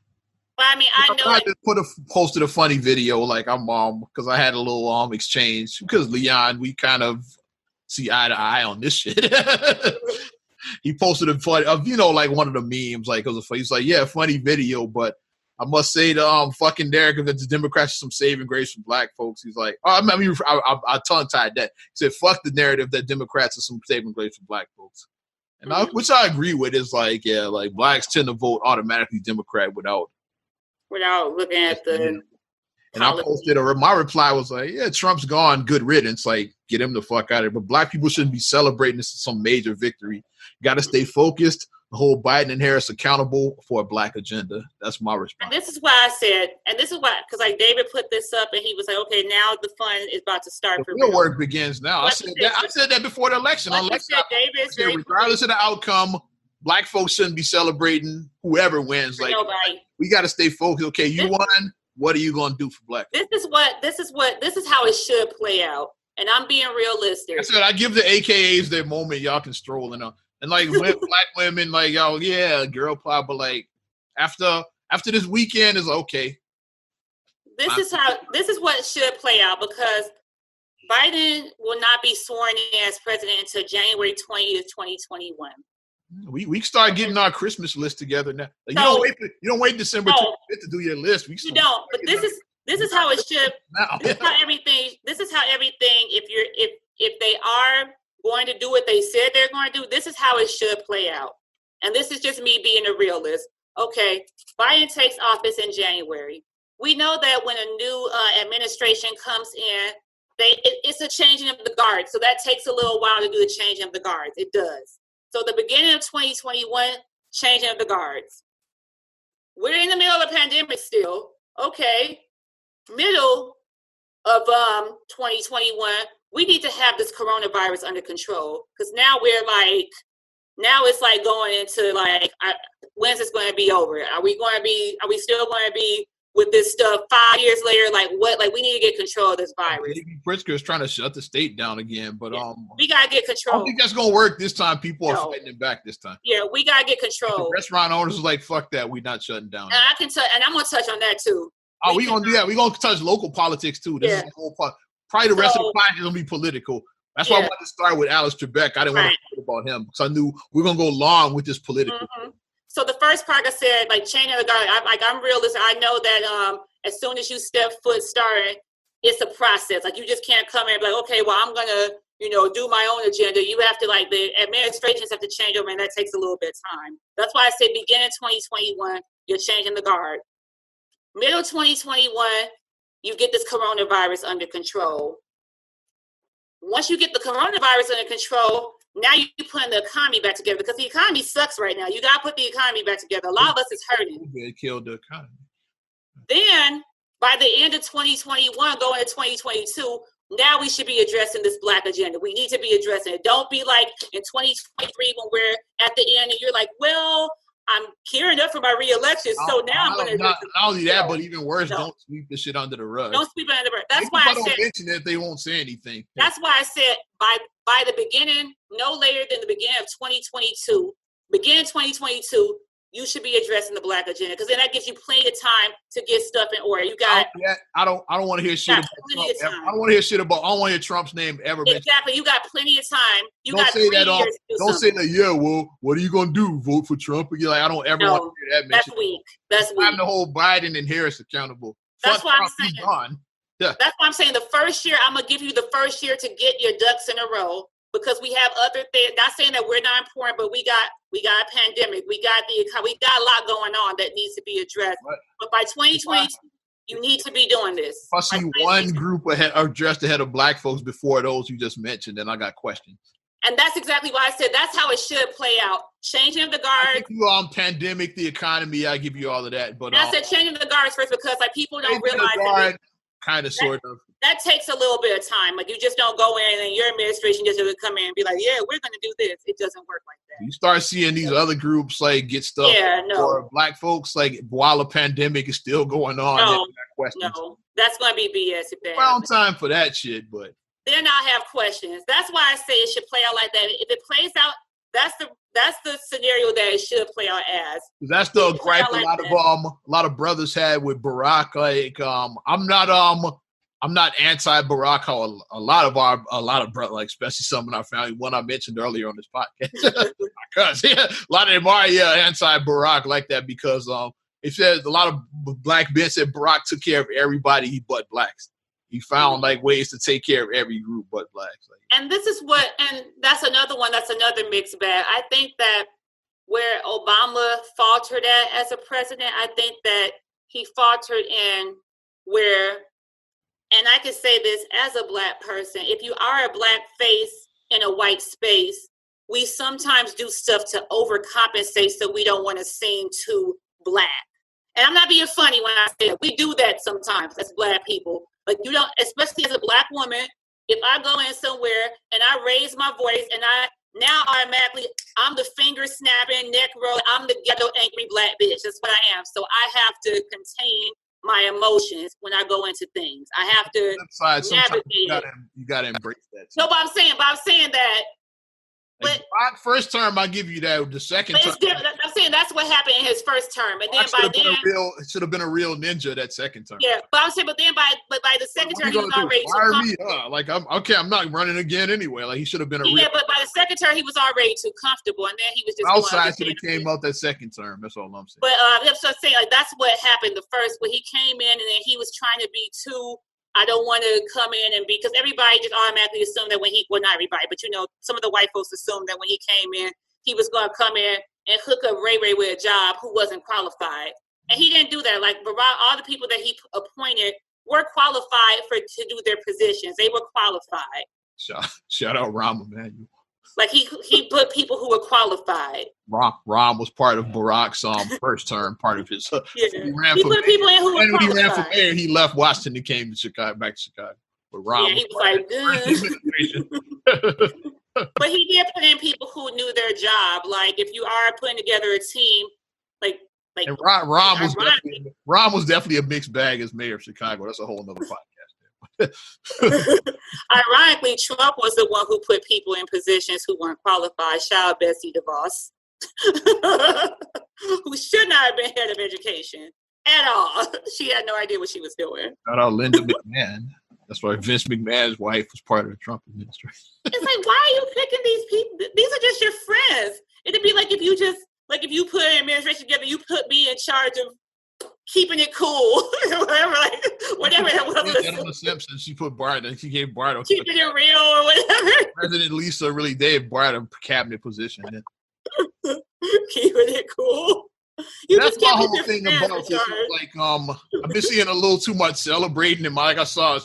But I mean, I know. I just posted a funny video, like I'm because I had a little exchange, because Leon, we kind of see eye to eye on this shit. He posted a funny, you know, like one of the memes, like he's like, yeah, funny video, but I must say to fucking Derek, if the Democrats are some saving grace for Black folks, he's like, oh, I mean, I tongue-tied that. He said, fuck the narrative that Democrats are some saving grace for Black folks. And which I agree with, is like, yeah, like Blacks tend to vote automatically Democrat without looking at the. And I posted, or my reply was like, yeah, Trump's gone, good riddance, like, get him the fuck out of here. But Black people shouldn't be celebrating this as some major victory. Got to stay focused, hold Biden and Harris accountable for a Black agenda. That's my response. And this is why I said, and this is why, because like David put this up and he was like, okay, now the fun is about to start. The real work begins now. I said that before the election. Regardless of the outcome, Black folks shouldn't be celebrating whoever wins. Like, nobody. We got to stay focused. Okay, you won. What are you going to do for Black? This is how it should play out. And I'm being realistic. I said, I give the AKAs their moment. Y'all can stroll in. And like Black women, like, yo, yeah, girl power. But like after this weekend is okay. This is what should play out, because Biden will not be sworn in as president until January 20th, 2021. We start getting our Christmas list together now. Like, you don't wait December 25th to do your list. You don't. But this is how it should. This is how everything. If they are going to do what they said they're going to do, this is how it should play out. And this is just me being a realist. Okay, Biden takes office in January. We know that when a new administration comes in, it's a changing of the guard. So that takes a little while to do the changing of the guards. It does. So the beginning of 2021, changing of the guards. We're in the middle of a pandemic still. Okay, middle of 2021, we need to have this coronavirus under control, because now it's like going into like, when's this going to be over? Are we still going to be with this stuff 5 years later? Like what? Like we need to get control of this virus. Pritzker is trying to shut the state down again, but we gotta get control. I don't think that's gonna work this time. People are fighting it back this time. Yeah, we gotta get control. The restaurant owners are like, fuck that, we're not shutting down. And I'm gonna touch on that too. Oh, we're gonna do that. We're gonna touch local politics too. This is the whole part. Probably the rest of the podcast is gonna be political. That's why I wanted to start with Alex Trebek. I didn't want to talk about him because I knew we were gonna go long with this political. Mm-hmm. So the first part I said, like, chain of the guard. I'm realistic. I know that as soon as you step foot started, it's a process. Like you just can't come in and be like, okay, well, I'm gonna do my own agenda. You have to, like, the administrations have to change over, and that takes a little bit of time. That's why I say beginning 2021, you're changing the guard. Middle 2021, you get this coronavirus under control. Once you get the coronavirus under control, now you're putting the economy back together, because the economy sucks right now. You got to put the economy back together. A lot of us is hurting. It killed the economy. Then, by the end of 2021, going to 2022, now we should be addressing this Black agenda. We need to be addressing it. Don't be like in 2023 when we're at the end and you're like, well, I'm gearing up for my re-election, so now I'm going to. Not only that, but even worse, don't sweep the shit under the rug. Don't sweep it under the rug. That's why I said. Don't mention it, they won't say anything. That's why I said by the beginning, no later than the beginning of 2022, you should be addressing the Black agenda, because then that gives you plenty of time to get stuff in order. You got. I don't want to hear shit about Trump. I don't want to hear shit about. I don't want to hear Trump's name ever. Exactly. You got plenty of time. Don't say that. Don't say that. Yeah. Well, what are you gonna do? Vote for Trump? You're like, I don't ever want to hear that. That's weak. That's weak. I'm the whole Biden and Harris accountable. That's why I'm saying. Yeah. That's why I'm saying the first year, I'm gonna give you the first year to get your ducks in a row, because we have other things. Not saying that we're not important, but we got a pandemic. We got a lot going on that needs to be addressed. Right. But by 2022, you need to be doing this. If I see one group addressed ahead of Black folks before those you just mentioned, then I got questions. And that's exactly why I said that's how it should play out. Changing of the guard. I give you pandemic, the economy. I give you all of that, but I said changing the guards first, because like people don't realize that. Kind of, sort of. That takes a little bit of time. Like, you just don't go in and your administration just doesn't come in and be like, yeah, we're going to do this. It doesn't work like that. You start seeing these other groups like get stuff for Black folks, like while a pandemic is still going on. No, that's going to be BS. If that happens. Time for that shit, but then I'll have questions. That's why I say it should play out like that. If it plays out, that's the scenario that it should play out as. That's the gripe a lot of brothers had with Barack. Like, I'm not anti-Barack. How a lot of brothers, like especially some in our family, one I mentioned earlier on this podcast, because a lot of them are anti-Barack like that, because it says a lot of Black men said Barack took care of everybody but Blacks. He found like ways to take care of every group but Blacks. And this is and that's another one. That's another mixed bag. I think that where Obama faltered at as a president, I think that he faltered in where, and I can say this as a Black person, if you are a Black face in a white space, we sometimes do stuff to overcompensate so we don't want to seem too Black. And I'm not being funny when I say it. We do that sometimes as Black people. Like, you don't, especially as a Black woman, if I go in somewhere and I raise my voice and now automatically I'm the finger snapping, neck rolling, I'm the ghetto angry Black bitch. That's what I am. So I have to contain my emotions when I go into things. I have to navigate it. You gotta embrace that. No, but I'm saying that. But first term, I give you that. The second term, I'm saying that's what happened in his first term, and then by then it should have been a real ninja that second term. Yeah, but I'm saying, but by the second term, he was already too comfortable. Like I'm not running again anyway. Like, he should have been a but by the second term, he was already too comfortable, and then he was just outside. Should have came out that second term. That's all I'm saying. But that's what I'm saying. Like, that's what happened the first, when he came in, and then he was trying to be too. I don't want to come in and because everybody just automatically assumed that not everybody, but some of the white folks assumed that when he came in, he was going to come in and hook up Ray Ray with a job who wasn't qualified. And he didn't do that. Like, all the people that he appointed were qualified to do their positions. They were qualified. Shout out Rahm Emanuel. Like, he put people who were qualified. Rahm was part of Barack's first term, part of his. He put people in who were qualified. When he ran for mayor, he left Washington and came to Chicago, back to Chicago. But Rahm he was like, good. But he did put in people who knew their job. Like, if you are putting together a team, like. And Rahm was definitely a mixed bag as mayor of Chicago. That's a whole nother podcast. Ironically, Trump was the one who put people in positions who weren't qualified. Shout out Betsy DeVos, who should not have been head of education at all. She had no idea what she was doing. Shout out Linda McMahon. That's why Vince McMahon's wife was part of the Trump administration. It's like, why are you picking these people? These are just your friends. It'd be like if you put an administration together, you put me in charge of keeping it cool, whatever that was. On The Simpsons, she put Bart, and she gave Bart keeping it real or whatever. President Lisa really gave Bart a cabinet position. Keeping it cool. That's my whole thing about this. Like, I've been seeing a little too much celebrating, and like I saw, you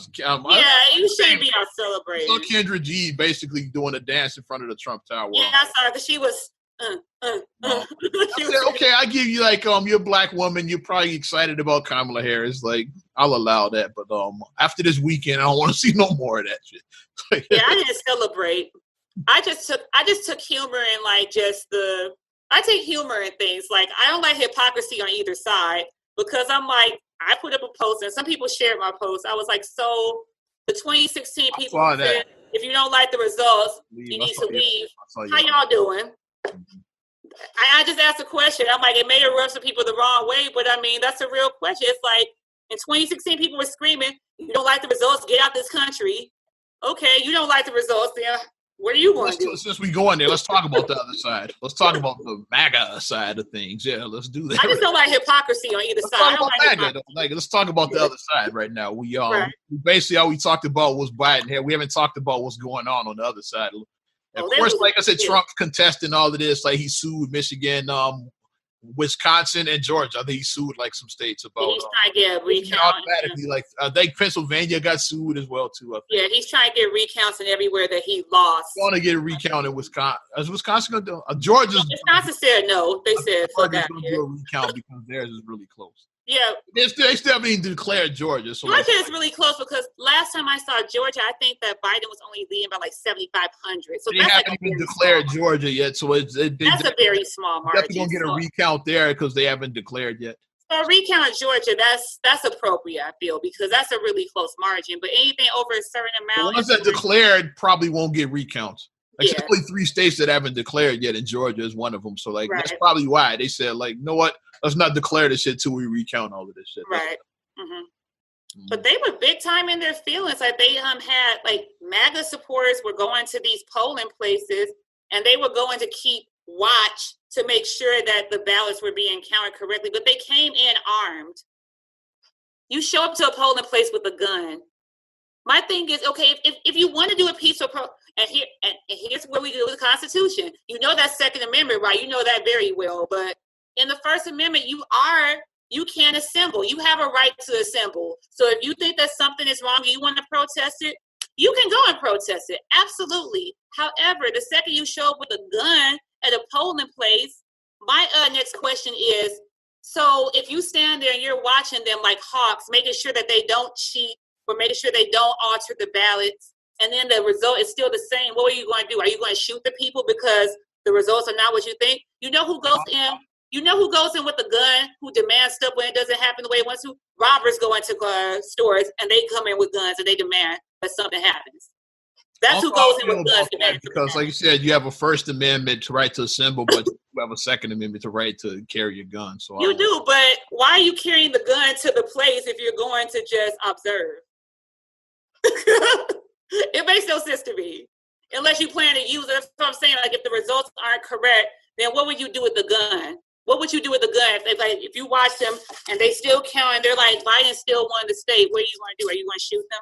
shouldn't be out celebrating. I saw Kendra G basically doing a dance in front of the Trump Tower. Yeah, I saw her because she was. I said, okay, I give you like you're a black woman, you're probably excited about Kamala Harris. Like, I'll allow that, but after this weekend, I don't want to see no more of that shit. Yeah, I didn't celebrate. I just took humor in I take humor in things. Like, I don't like hypocrisy on either side because I'm like, I put up a post and some people shared my post. I was like, so the 2016 people said, if you don't like the results, you need to leave. How y'all doing? I just asked a question. I'm like, it may have rubbed some people the wrong way, but I mean, that's a real question. It's like, in 2016, people were screaming, you don't like the results, get out this country. Okay, you don't like the results, then what are you going to do? Since we go in there, let's talk about the other side. Let's talk about the MAGA side of things. Yeah, let's do that. I just don't like hypocrisy on either side. Let's talk about the other side right now. We basically all we talked about was Biden here. We haven't talked about what's going on the other side. Of course, like I said, Trump contesting all of this. Like, he sued Michigan, Wisconsin, and Georgia. I think he sued like some states about. He's trying to get recounts. Automatically, like I think Pennsylvania got sued as well too. Yeah, he's trying to get recounts in everywhere that he lost. Want to get a recount in Wisconsin? Is Wisconsin going to do? Georgia. Wisconsin said no. They said Georgia's going to do a recount because theirs is really close. Yeah, they still haven't even declared Georgia. So Georgia is really close because last time I saw Georgia, I think that Biden was only leading by like 7,500. So they haven't even declared Georgia yet. So that's a very small margin. Definitely gonna get a recount there because they haven't declared yet. So a recount in Georgia, that's appropriate, I feel, because that's a really close margin. But anything over a certain amount, the ones that declared probably won't get recounts. There's only 3 states that haven't declared yet, and Georgia is one of them. So that's probably why they said, like, you know what? Let's not declare this shit till we recount all of this shit. Right. Mm-hmm. But they were big time in their feelings. Like, they had like MAGA supporters were going to these polling places, and they were going to keep watch to make sure that the ballots were being counted correctly. But they came in armed. You show up to a polling place with a gun. My thing is, okay, if you want to do a peaceful and here's where we do with the Constitution. You know that Second Amendment, right? You know that very well. But in the First Amendment, you can assemble. You have a right to assemble. So if you think that something is wrong and you want to protest it, you can go and protest it. Absolutely. However, the second you show up with a gun at a polling place, my next question is, so if you stand there and you're watching them like hawks, making sure that they don't cheat or making sure they don't alter the ballots, and then the result is still the same, what are you going to do? Are you going to shoot the people because the results are not what you think? You know who goes in? You know who goes in with a gun, who demands stuff when it doesn't happen the way it wants to? Robbers go into stores and they come in with guns and they demand that something happens. That's who goes in with guns. Because, like you said, you have a First Amendment right to assemble, but you have a Second Amendment right to carry your gun. So you do, but why are you carrying the gun to the place if you're going to just observe? It makes no sense to me. Unless you plan to use it. That's what I'm saying. Like, if the results aren't correct, then what would you do with the gun? What would you do with the gun? If you watch them and they still count and they're like, Biden still won the state, what are you going to do? Are you going to shoot them?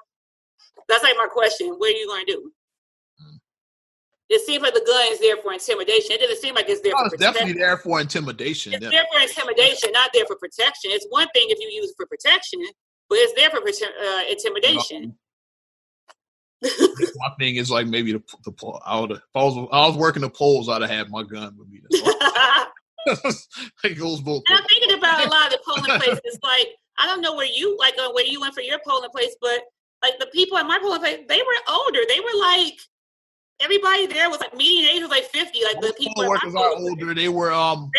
That's like my question. What are you going to do? It seems like the gun is there for intimidation. It doesn't seem like it's there for protection. It's definitely there for intimidation. It's there for intimidation, not there for protection. It's one thing if you use it for protection, but it's there for intimidation. My thing is like maybe the poll. If I was working the polls, I'd have had my gun with me. It goes both ways. I'm thinking about a lot of the polling places. Like, I don't know where you went for your polling place, but like the people at my polling place, they were older. They were like, everybody there was like median age was like 50. Like the people workers are older. They were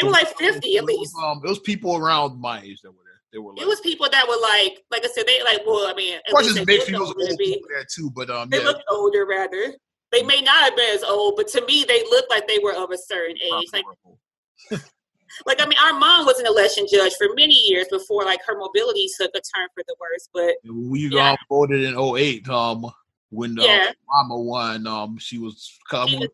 like 50 at least. It was people around my age that were there. They were like, it was people that were like I said, they like, well, I mean, of course it's big people there too, but they looked older rather. They may not have been as old, but to me they looked like they were of a certain age. Like I mean, our mom was an election judge for many years before like her mobility took a turn for the worse. But we voted in 2008. when Obama won. She was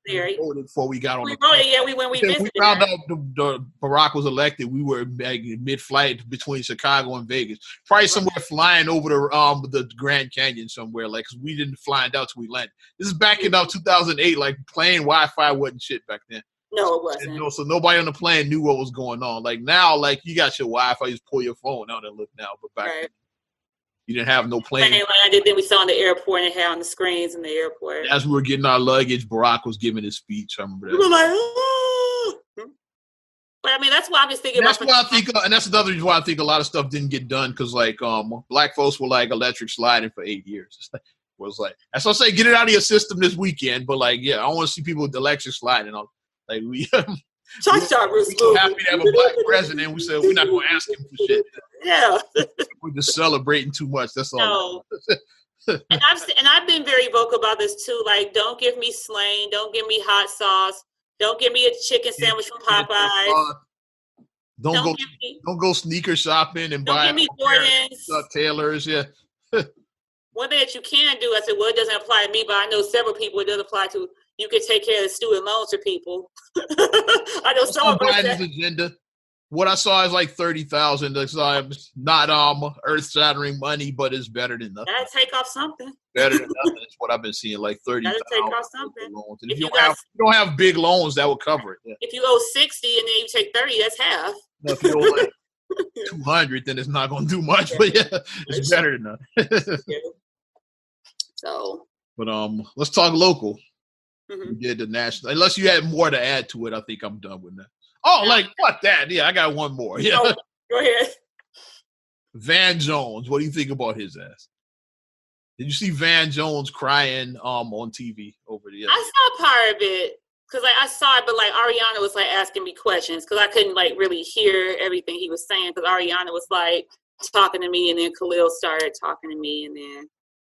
there. Voted before we got on. We voted. Yeah, we visited. We found out the Barack was elected. We were mid-flight between Chicago and Vegas, probably somewhere flying over the Grand Canyon somewhere. Like, cause we didn't find out till we landed. This is back in 2008. Like, plane Wi-Fi wasn't shit back then. No, it wasn't. So nobody on the plane knew what was going on. Like now, like you got your Wi-Fi, you just pull your phone out and look now. But back then, you didn't have no plane. Then we saw in the airport and had on the screens in the airport. As we were getting our luggage, Barack was giving his speech. I remember that. We were like, oh. But I mean, that's why I'm just thinking. That's why I think, and that's another reason why I think a lot of stuff didn't get done because, like, black folks were like electric sliding for 8 years. Was like, that's what I say. Get it out of your system this weekend. But like, yeah, I want to see people with electric sliding on. Like we so happy to have a black president. We said we're not going to ask him for shit. Yeah, we're just celebrating too much. That's all. No. and I've been very vocal about this too. Like, don't give me Slain. Don't give me hot sauce. Don't give me a chicken sandwich from Popeyes. Don't go sneaker shopping and buy Taylor's. Yeah. One thing that you can do, I said, well, it doesn't apply to me, but I know several people it does apply to. You can take care of the student loans for people. I know some of Biden's agenda. What I saw is like 30,000. It's not earth-shattering money, but it's better than nothing. Gotta take off something. Better than nothing. That's what I've been seeing, like 30,000. Gotta take off something. If you don't have big loans, that will cover it. Yeah. If you owe 60 and then you take 30, that's half. No, if you owe like 200, then it's not going to do much. But yeah, it's better than nothing. So. But let's talk local. Mm-hmm. We did the national. Unless you had more to add to it, I think I'm done with that. Oh, like fuck that. Yeah, I got one more. Yeah. Oh, go ahead. Van Jones. What do you think about his ass? Did you see Van Jones crying on TV over the? I saw part of it because like I saw it, but like Ariana was like asking me questions because I couldn't like really hear everything he was saying because Ariana was like talking to me and then Khalil started talking to me and then.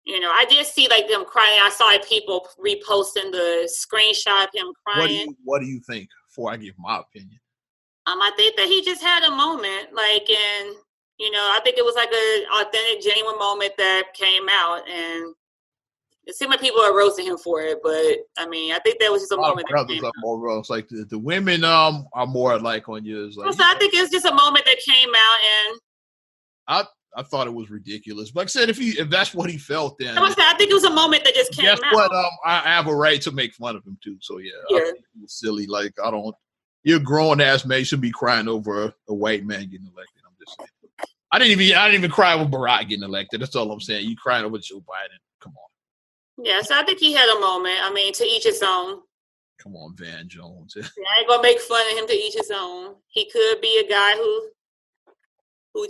You know, I did see like them crying. I saw people reposting the screenshot of him crying. What do you think? Before I give my opinion, I think that he just had a moment, like, and you know, I think it was like an authentic, genuine moment that came out, and it seemed like people are roasting him for it. But I mean, I think that was just a moment. Brothers are more roast. Like the women are more like on yours. Like, so I think it's just a moment that came out, and I thought it was ridiculous. But like I said, if that's what he felt, then I think it was a moment that just came out. Guess what? I have a right to make fun of him too. So yeah. I think it was silly. Like you're a grown ass man. You should be crying over a white man getting elected. I'm just saying. I didn't even cry with Barack getting elected. That's all I'm saying. You crying over Joe Biden? Come on. Yeah, so I think he had a moment. I mean, to each his own. Come on, Van Jones. I ain't gonna make fun of him. To each his own. He could be a guy who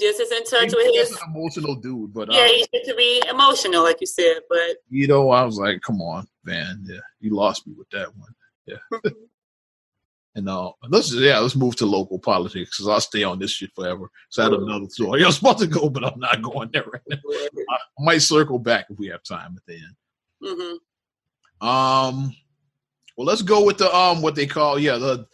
just is in touch with his an emotional dude, but he should to be emotional, like you said. But you know, I was like, "Come on, Van, yeah, you lost me with that one." Yeah, and let's move to local politics because I'll stay on this shit forever. So I had another story. I was supposed to go, but I'm not going there right now. I might circle back if we have time at the end. Mm-hmm. Well, let's go with the what they call the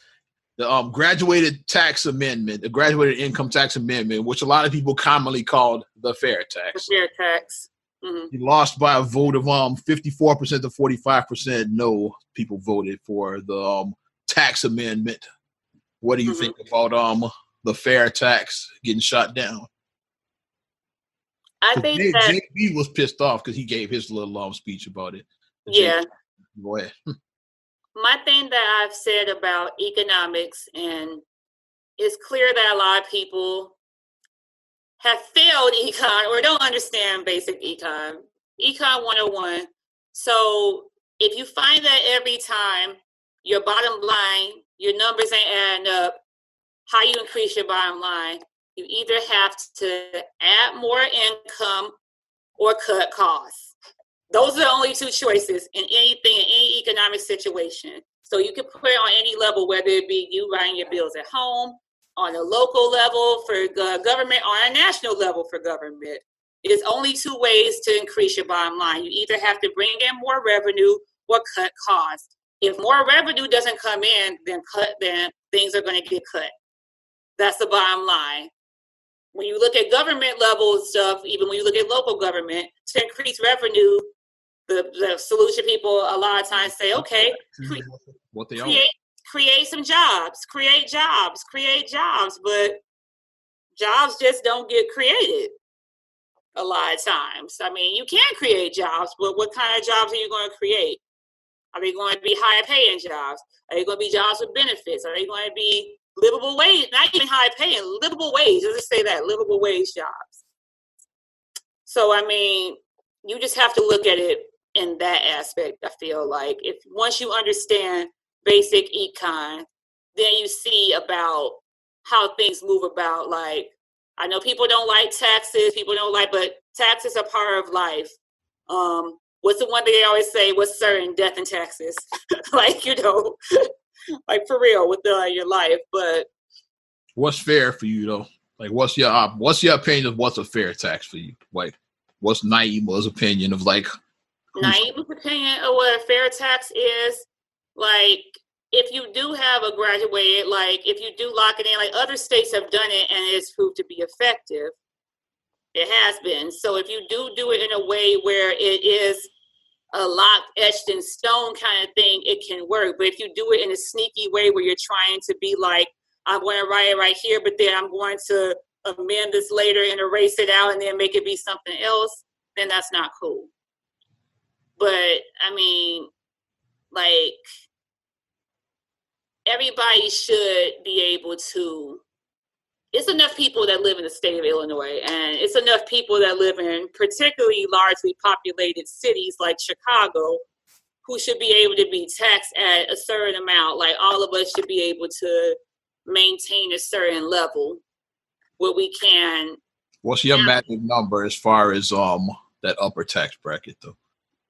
graduated tax amendment, the graduated income tax amendment, which a lot of people commonly called the fair tax. The fair tax. Mm-hmm. He lost by a vote of 54% to 45%. No, people voted for the tax amendment. What do you think about the fair tax getting shot down? I think that JB was pissed off because he gave his little speech about it. Yeah. Go ahead. My thing that I've said about economics, and it's clear that a lot of people have failed econ or don't understand basic econ 101. So if you find that every time your bottom line, your numbers ain't adding up, how you increase your bottom line, you either have to add more income or cut costs. Those are the only two choices in anything, in any economic situation. So you can put it on any level, whether it be you writing your bills at home, on a local level for government, on a national level for government. There's only two ways to increase your bottom line. You either have to bring in more revenue or cut costs. If more revenue doesn't come in, then things are going to get cut. That's the bottom line. When you look at government level stuff, even when you look at local government, to increase revenue, the solution people a lot of times say, okay, create some jobs, create jobs, but jobs just don't get created a lot of times. I mean, you can create jobs, but what kind of jobs are you going to create? Are they going to be high paying jobs? Are they going to be jobs with benefits? Are they going to be livable wage? Not even high paying, livable wage. Let's just say that, livable wage jobs. So, I mean, you just have to look at it in that aspect. I feel like if once you understand basic econ, then you see about how things move about. Like, I know people don't like taxes, but taxes are part of life. What's the one thing they always say? What's certain? Death and taxes. Like, you know, like for real with your life. But what's fair for you though? Like, what's your opinion of what's a fair tax for you? Like, what's Naima's opinion of like? Naima's opinion of what a fair tax is? Like, if you do have a graduated, like if you do lock it in, like other states have done it and it's proved to be effective. It has been. So if you do it in a way where it is a locked, etched in stone kind of thing, it can work. But if you do it in a sneaky way where you're trying to be like, I'm going to write it right here, but then I'm going to amend this later and erase it out and then make it be something else, then that's not cool. But I mean, like, everybody should be able to. It's enough people that live in the state of Illinois, and it's enough people that live in particularly largely populated cities like Chicago who should be able to be taxed at a certain amount. Like, all of us should be able to maintain a certain level where we can. What's your magic number as far as that upper tax bracket though?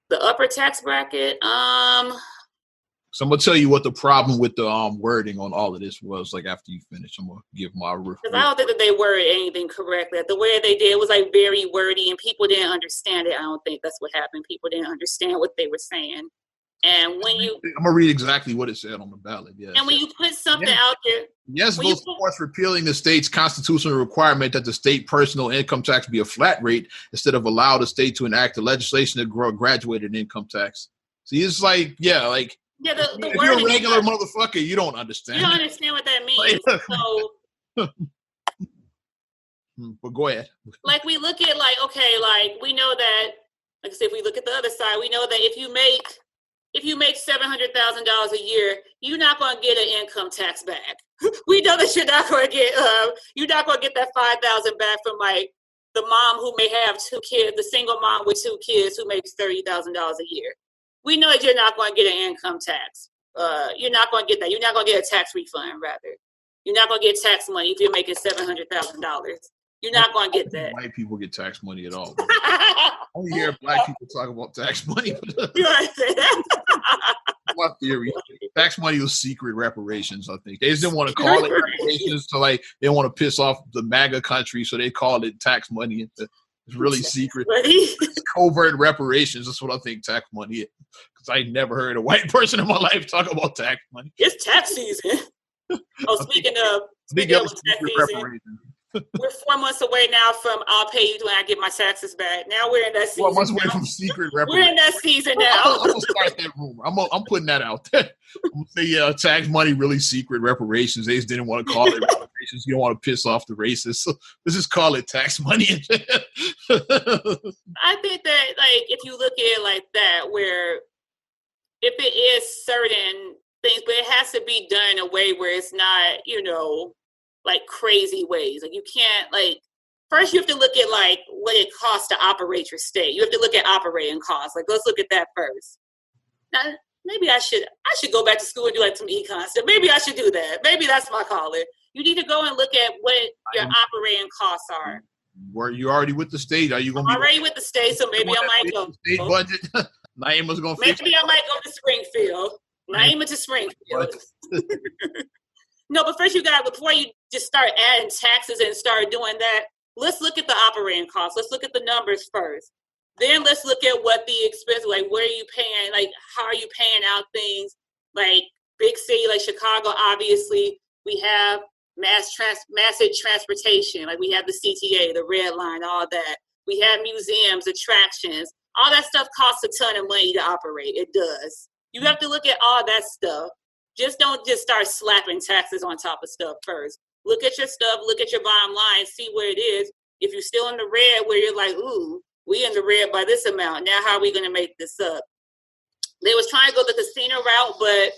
The upper tax bracket, So I'm gonna tell you what the problem with the wording on all of this was. Like, after you finish, I'm gonna give my review. Because I don't think that they worded anything correctly. The way they did was like very wordy, and people didn't understand it. I don't think that's what happened. People didn't understand what they were saying. And when I'm gonna read exactly what it said on the ballot. Yes. And when you put something out there, yes, vote supports repealing the state's constitutional requirement that the state personal income tax be a flat rate instead of allow the state to enact the legislation to grow graduated income tax. See, it's like, yeah, like. Yeah, the if you're a regular motherfucker, you don't understand. You don't understand what that means. So, but go ahead. Like, we look at, like, okay, like, we know that, like I said, if we look at the other side, we know that if you make $700,000 a year, you're not going to get an income tax back. We know that you're not going to get that $5,000 back from like the mom who may have two kids, the single mom with two kids who makes $30,000 a year. We know that you're not going to get an income tax. You're not going to get that. You're not going to get a tax refund, rather. You're not going to get tax money if you're making $700,000. You're not going to get that. White people get tax money at all. I only hear black people talk about tax money. You understand that? My theory. Tax money was secret reparations, I think. They just didn't want to call it reparations, so like they didn't want to piss off the MAGA country, so they called it tax money. It's really secret. It's covert reparations. That's what I think tax money is. Because I never heard a white person in my life talk about tax money. It's tax season. Oh, speaking of tax season, we're 4 months away now from I'll pay you when I get my taxes back. Now we're in that season. 4 months away from secret reparations. We're in that season now. I'm going to start that rumor. I'm putting that out there. I'm going to say, yeah, tax money, really secret reparations. They just didn't want to call it reparations. You don't want to piss off the racists. So let's just call it tax money. I think that, like, if you look at it like that, where if it is certain things, but it has to be done in a way where it's not, like crazy ways. Like, you can't, like, first you have to look at like what it costs to operate your state. You have to look at operating costs. Like, let's look at that first. Now, maybe I should go back to school and do like some econ stuff. Maybe I should do that. Maybe that's my calling. You need to go and look at what your operating costs are. Were you already with the state? Are you going to be already with the state? So maybe I might go. State budget. Naima's going to fix it. Maybe I might go to Springfield. Naima to Springfield. No, but first before you just start adding taxes and start doing that, let's look at the operating costs. Let's look at the numbers first. Then let's look at what the expense, like where are you paying, like how are you paying out things, like big city like Chicago, obviously we have massive transportation, like we have the CTA, the Red Line, all that. We have museums, attractions. all that stuff costs a ton of money to operate. It does. You have to look at all that stuff. Just don't just start slapping taxes on top of stuff first. Look at your stuff, look at your bottom line, see where it is. If you're still in the red, where you're like, ooh, we in the red by this amount. Now how are we going to make this up? They was trying to go the casino route, but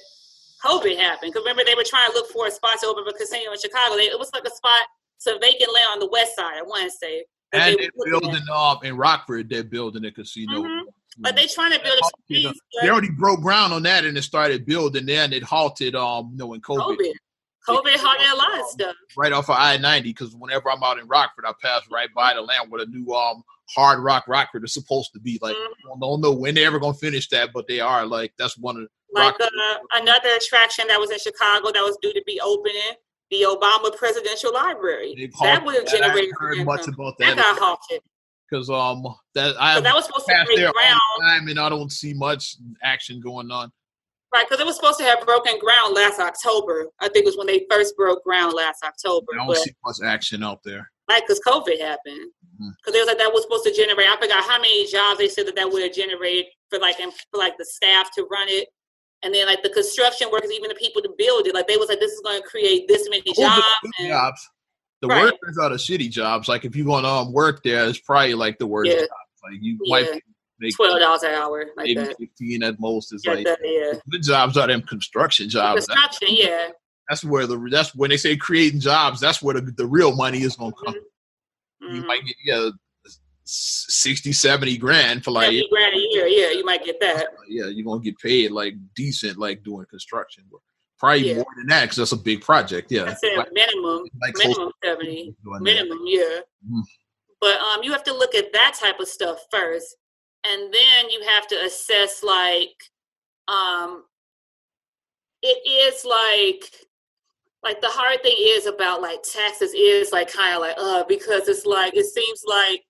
COVID happened. Because remember, they were trying to look for a spot to open up a casino in Chicago. It was like a spot, some vacant land on the west side, I want to say. And they're building in Rockford, they're building a casino. Mm-hmm. But they're trying to build a piece. They already broke ground on that and it started building there, and it halted when COVID. COVID halted a lot of stuff. Right off of I-90, because whenever I'm out in Rockford, I pass right by the land where the new Hard Rock Rockford is supposed to be. Like, I don't know when they're ever going to finish that, but they are. Like, that's one of another attraction that was in Chicago that was due to be opening, the Obama Presidential Library. That would have generated much about that. That got halted. Because that was supposed to break ground, and I don't see much action going on. Right, because it was supposed to have broken ground last October. I think it was when they first broke ground last October. I don't see much action out there. Right, because COVID happened. Because they was like that was supposed to generate. I forgot how many jobs they said that would have generated for the staff to run it, and then like the construction workers, even the people to build it. Like they was like, this is going to create this many jobs. The workers are the shitty jobs. Like if you're going to work there, it's probably like the worst jobs. Like you might make $12 an hour, like maybe that. 15 at most. Is like the jobs are them construction jobs. Construction, That's that's when they say creating jobs. That's where the real money is going to come. You might get 60, 70 grand for like $70,000 a year. Yeah, you might get that. Yeah, you're gonna get paid like decent, like doing construction work. Probably more than that because that's a big project. Yeah, I said minimum 70, minimum. Yeah, but you have to look at that type of stuff first, and then you have to assess like, it is like the hard thing is about like taxes is like kind of like because it's like it seems like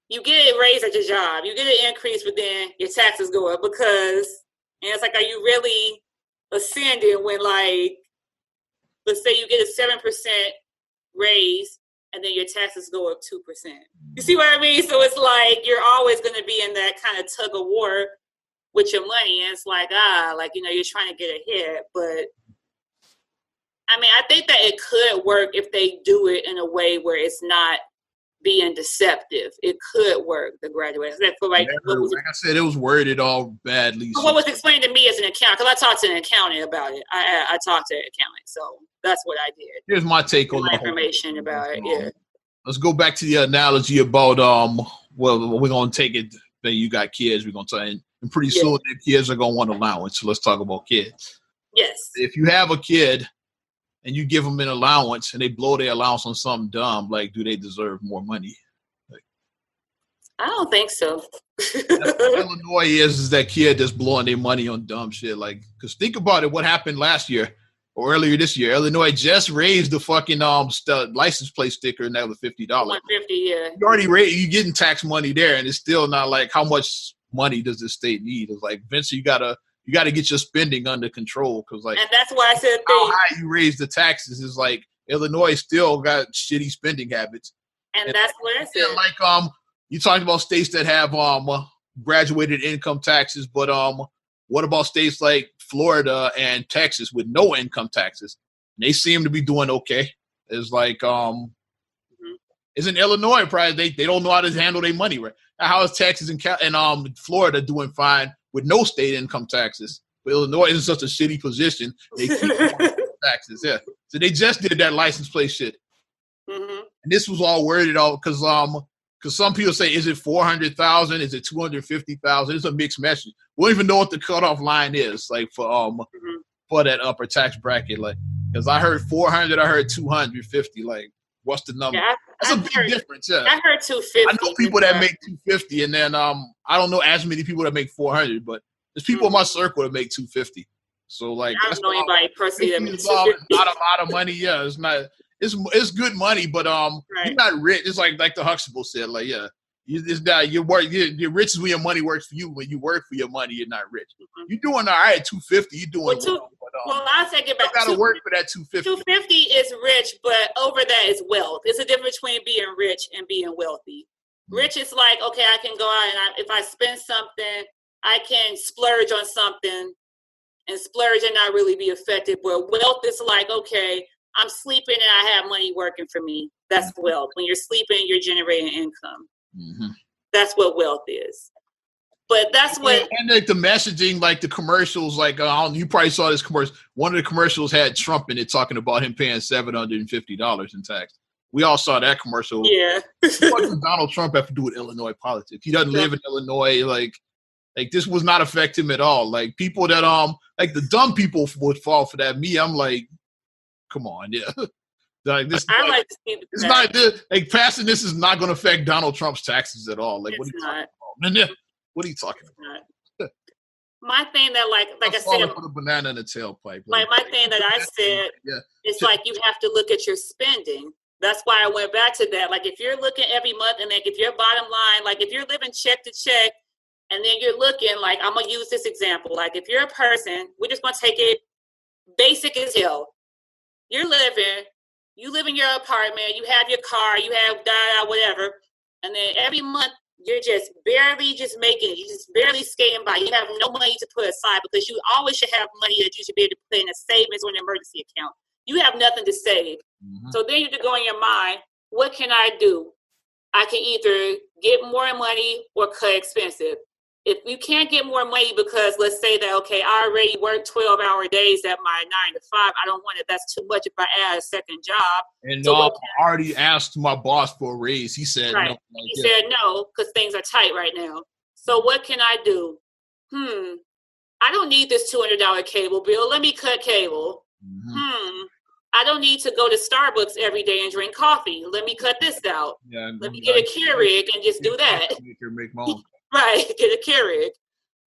you get a raise at your job, you get an increase, but then your taxes go up and it's like, are you really ascending when like, let's say you get a 7% raise and then your taxes go up 2%. You see what I mean? So it's like you're always going to be in that kind of tug of war with your money, and it's like you're trying to get ahead, but. I mean, I think that it could work if they do it in a way where it's not being deceptive. It could work, the graduation. Like I said, it was worded all badly. What was explained to me as an accountant, because I talked to an accounnt about it. I talked to an accountant, so that's what I did. Here's my take on the information about it, yeah. Let's go back to the analogy about, well, we're going to take it, that you got kids, we're going to tell, and pretty soon the kids are going to want allowance, so let's talk about kids. Yes. If you have a kid, and you give them an allowance and they blow their allowance on something dumb, like, do they deserve more money? Like, I don't think so. Illinois is that kid that's blowing their money on dumb shit. Like, because think about it, what happened last year or earlier this year. Illinois just raised the fucking license plate sticker, and that was $50. $150, yeah. You already raised, you getting tax money there, and it's still not like, how much money does the state need? It's like, Vince, you got to get your spending under control, because like, and that's why I said how high you raise the taxes is like Illinois still got shitty spending habits, and that's what I said. Like you talked about states that have graduated income taxes, but what about states like Florida and Texas with no income taxes? And they seem to be doing okay. It's like isn't Illinois probably they don't know how to handle their money right? How is Texas and Florida doing fine with no state income taxes? But Illinois is in such a shitty position. They keep taxes, yeah. So they just did that license plate shit. And this was all worded out because some people say, is it 400,000? Is it 250,000? It's a mixed message. We don't even know what the cutoff line is, like for that upper tax bracket. Like, because I heard 400, I heard 250. Like, what's the number? Yeah, That's a big difference. Yeah, I heard 250. I know people that make 250, and then I don't know as many people that make 400, but there's people in my circle that make 250. So like, I don't know anybody personally that makes 250. Not a lot of money. Yeah, it's not. It's good money, but you're not rich. It's like the Huxtable said. Like, yeah, it's not. You're rich is when your money works for you. When you work for your money, you're not rich. You're doing all right at 250. You're doing well. I'll take it back. You got to work for that 250. 250 is rich, but over that is wealth. It's a difference between being rich and being wealthy. Rich is like, okay, I can go out and if I spend something, I can splurge on something and splurge and not really be affected. But wealth is like, okay, I'm sleeping and I have money working for me. That's wealth. When you're sleeping, you're generating income. Mm-hmm. That's what wealth is. But that's what. And like the messaging, like the commercials, like you probably saw this commercial. One of the commercials had Trump in it talking about him paying $750 in tax. We all saw that commercial. Yeah. What does Donald Trump have to do with Illinois politics? He doesn't live in Illinois. Like this was not affect him at all. Like people that like the dumb people would fall for that. Me, I'm like, come on, yeah. Like this, I like to see it's not like passing this is not going to affect Donald Trump's taxes at all. Like what are you talking about? Yeah. What are you talking about? My thing that like I said, put a banana in the tailpipe. Like my thing that I said, it's like you have to look at your spending. That's why I went back to that. Like if you're looking every month and like if your bottom line, like if you're living check to check and then you're looking like, I'm going to use this example. Like if you're a person, we're just going to take it basic as hell. You live in your apartment, you have your car, you have whatever. And then every month you're just barely you're just barely skating by. You have no money to put aside because you always should have money that you should be able to put in a savings or an emergency account. You have nothing to save. Mm-hmm. So then you have to go in your mind, what can I do? I can either get more money or cut expensive. If you can't get more money because let's say that, okay, I already work 12-hour days at my 9 to 5. I don't want it. That's too much if I add a second job. And I already asked my boss for a raise. He said no. He said no because things are tight right now. So what can I do? I don't need this $200 cable bill. Let me cut cable. Mm-hmm. I don't need to go to Starbucks every day and drink coffee. Let me cut this out. Yeah, let me get a Keurig and just do that. Make my own. Right, get a Keurig.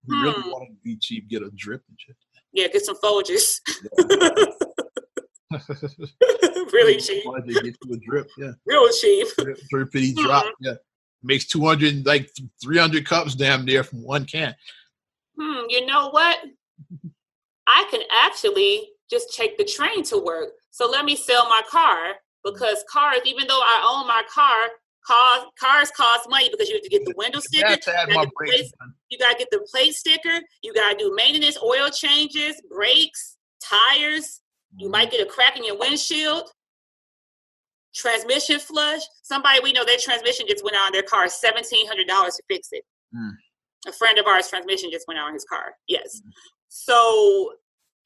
You really want to be cheap, get a drip and shit. Yeah, get some Folgers. Really cheap. They get you a drip, yeah. Real cheap. Drippity drop, yeah. Makes 300 cups damn near from one can. You know what? I can actually just take the train to work. So let me sell my car because cars, even though I own my car, cars cost money because you have to get the window sticker. You got to get the plate sticker. You got to do maintenance, oil changes, brakes, tires. You might get a crack in your windshield. Transmission flush. Somebody we know, their transmission just went out on their car, $1,700 to fix it. A friend of ours' transmission just went out on his car. Yes. So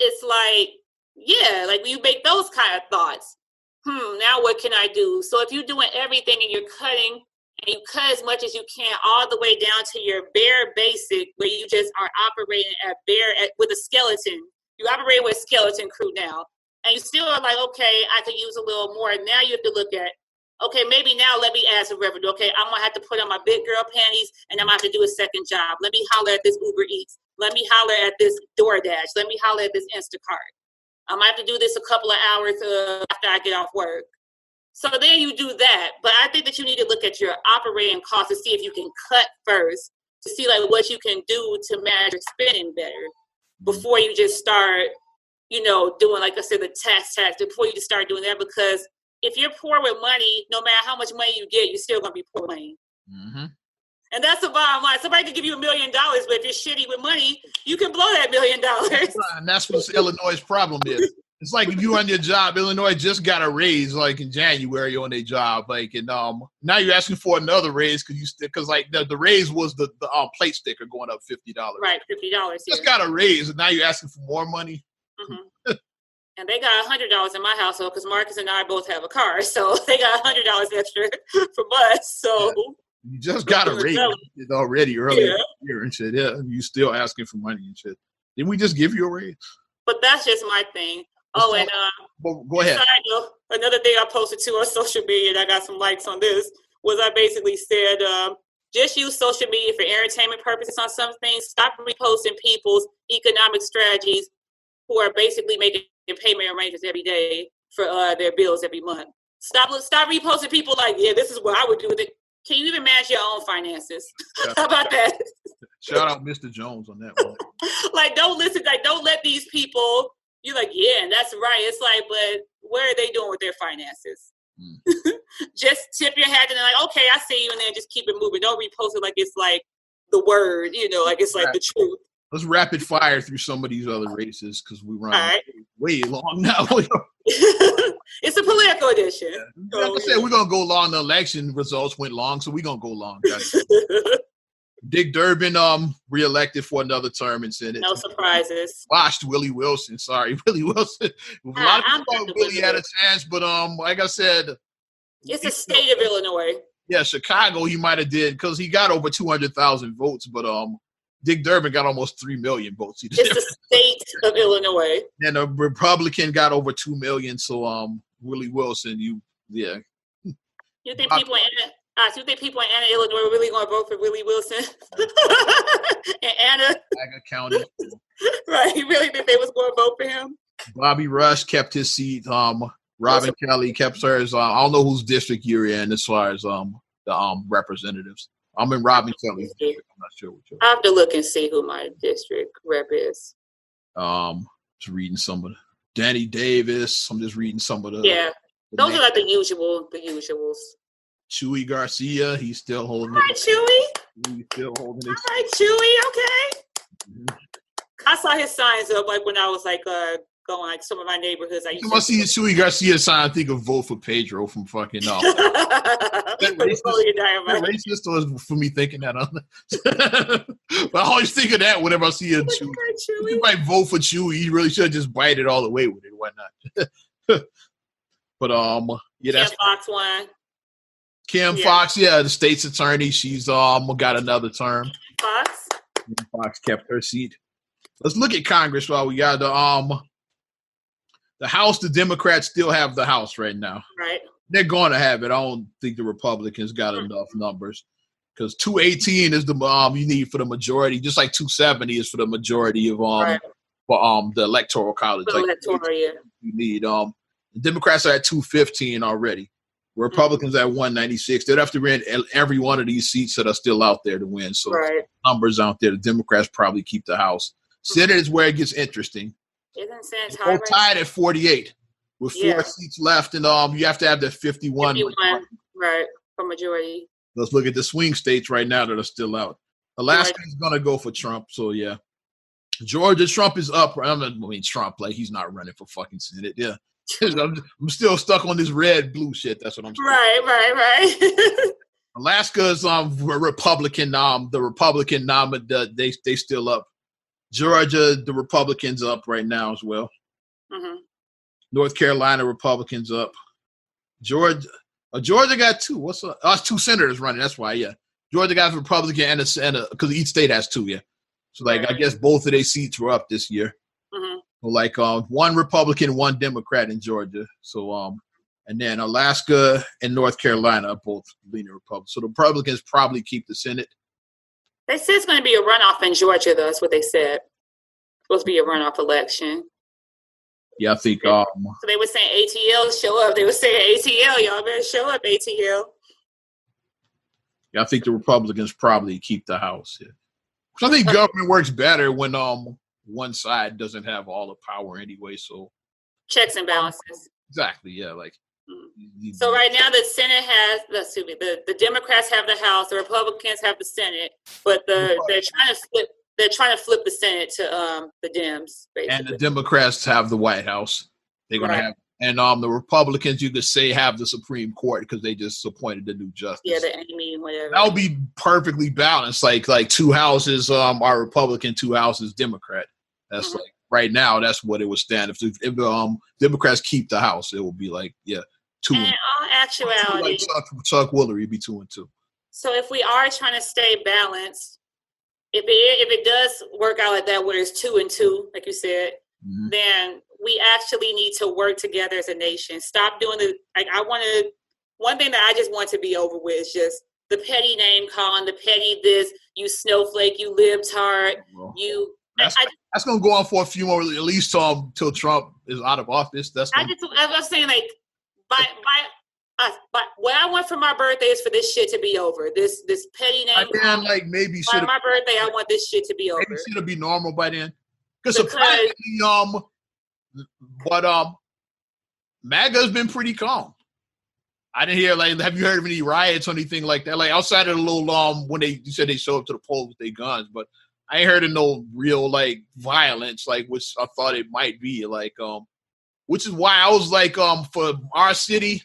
it's like, yeah, like when you make those kind of thoughts, now what can I do? So if you're doing everything and you're cutting and you cut as much as you can all the way down to your bare basic where you just are operating with a skeleton. You operate with a skeleton crew now. And you still are like, okay, I could use a little more. Now you have to look at, okay, maybe now let me add some revenue. Okay, I'm going to have to put on my big girl panties and I'm going to have to do a second job. Let me holler at this Uber Eats. Let me holler at this DoorDash. Let me holler at this Instacart. I might have to do this a couple of hours after I get off work. So then you do that. But I think that you need to look at your operating costs to see if you can cut first, to see like what you can do to manage your spending better before you just start, doing, like I said, the tax, before you just start doing that. Because if you're poor with money, no matter how much money you get, you're still going to be poor with money. Mm-hmm. And that's the bottom line. Somebody can give you $1 million, but if you're shitty with money, you can blow that $1 million. And that's what Illinois' problem is. It's like if you on your job, Illinois just got a raise like in January on their job, like, and now you're asking for another raise because like the raise was the plate sticker going up $50. Right, $50. Just got a raise, and now you're asking for more money. Mm-hmm. And they got $100 in my household because Marcus and I both have a car, so they got $100 extra from us. So. Yeah. You just got a raise already earlier here and shit. Yeah, you still asking for money and shit. Didn't we just give you a raise? But that's just my thing. Oh, and go ahead. Another thing I posted too on social media, and I got some likes on this, was I basically said, just use social media for entertainment purposes on some things. Stop reposting people's economic strategies who are basically making payment arrangements every day for their bills every month. Stop reposting people like, yeah, this is what I would do with it. Can you even manage your own finances? How about that? Shout out Mr. Jones on that one. Like, don't let these people, you're like, yeah, and that's right. It's like, but what are they doing with their finances? just tip your hat and like, okay, I see you, and then just keep it moving. Don't repost it like it's like the word, like it's like the truth. Let's rapid fire through some of these other races because we run way long now. It's a political edition. Yeah. Like I said, we're gonna go long. The election results went long, so we're gonna go long. Dick Durbin, reelected for another term in Senate. No surprises. Watched Willie Wilson. Sorry, Willie Wilson. A lot of people thought Willie had a chance, but like I said, it's a state of Illinois. Yeah, Chicago, he might have did because he got over 200,000 votes, but Dick Durbin got almost 3 million votes. It's the state of Illinois. And a Republican got over 2 million. So Willie Wilson, You think people in Anna, Illinois, are really going to vote for Willie Wilson? And Anna County. Right. You really think they was going to vote for him? Bobby Rush kept his seat. Robin Kelly kept hers. I don't know whose district you're in as far as the representatives. I'm in Robin Kelly's district. I'm not sure what you're. I have to look and see who my district rep is. Just reading some of Danny Davis. I'm just reading some of the. Yeah, those are like the usuals. Chewy Garcia, he's still holding. All right, Chewy. He's still holding it. All right, Chewy. Okay. Mm-hmm. I saw his signs up like when I was like going like some of my neighborhoods. I see Chewy Garcia sign. I think of vote for Pedro from fucking racist or for me thinking that. But I always think of that whenever I see a Chewy. You might vote for Chewy. You really should just bite it all the way with it. Why not? But yeah, that's Kim Fox one. Kim Fox, the state's attorney. She's got another term. Fox. Kim Fox kept her seat. Let's look at Congress while we got the House. The Democrats still have the House right now. Right. They're going to have it. I don't think the Republicans got enough numbers because 218 is the you need for the majority, just like 270 is for the majority of for the Electoral College. You need the Democrats are at 215 already. Republicans at 196. They'd have to win every one of these seats that are still out there to win. So numbers out there. The Democrats probably keep the House. Senate is where it gets interesting. Isn't Senate tied at 48 with 4 seats left, and you have to have the 51. Right, for majority. Let's look at the swing states right now that are still out. Alaska is going to go for Trump, so yeah. Georgia, Trump is up. Trump, like he's not running for fucking Senate. Yeah. I'm still stuck on this red-blue shit. That's what I'm saying. Right. Alaska's Republican. The Republican nominee, they still up. Georgia, the Republicans up right now as well. Mm-hmm. North Carolina, Republicans up. Georgia got 2. What's up? It's 2 senators running. That's why, yeah. Georgia got a Republican and a because each state has 2, yeah. So I guess both of their seats were up this year. Mm-hmm. Like 1 Republican, 1 Democrat in Georgia. So and then Alaska and North Carolina are both leaning Republican. So the Republicans probably keep the Senate. They said it's going to be a runoff in Georgia, though. That's what they said. It's supposed to be a runoff election. Yeah, I think. So they were saying ATL show up. They were saying ATL, y'all better show up, ATL. Yeah, I think the Republicans probably keep the House. Yeah. So I think government works better when one side doesn't have all the power anyway. So checks and balances. Exactly. Yeah. Like. So right now the Senate has the Democrats have the House, the Republicans have the Senate, but they're trying to flip the Senate to the Dems, basically. And the Democrats have the White House. They're gonna have, and the Republicans, you could say, have the Supreme Court because they just appointed the new justice. Yeah, the Amy, whatever. That'll be perfectly balanced. Like 2 houses are Republican, 2 houses Democrat. That's like right now. That's what it would stand if Democrats keep the House. It will be like 2. And in all actuality, like Chuck Woolery, it'd be 2 and 2. So if we are trying to stay balanced, if it does work out like that, where it's 2 and 2, like you said, then we actually need to work together as a nation. Stop doing one thing that I just want to be over with is just the petty name calling, the petty this, you snowflake, you libtard, That's going to go on for a few more, at least till Trump is out of office. I was saying like. But what I want for my birthday is for this shit to be over. This petty name. Maybe by my birthday, I want this shit to be over. Maybe should be normal by then. Because apparently, MAGA's been pretty calm. I didn't hear, like, have you heard of any riots or anything like that? Like, outside of the little, when you said they show up to the polls with their guns, but I ain't heard of no real, like, violence, like, which I thought it might be, like, which is why I was like, for our city,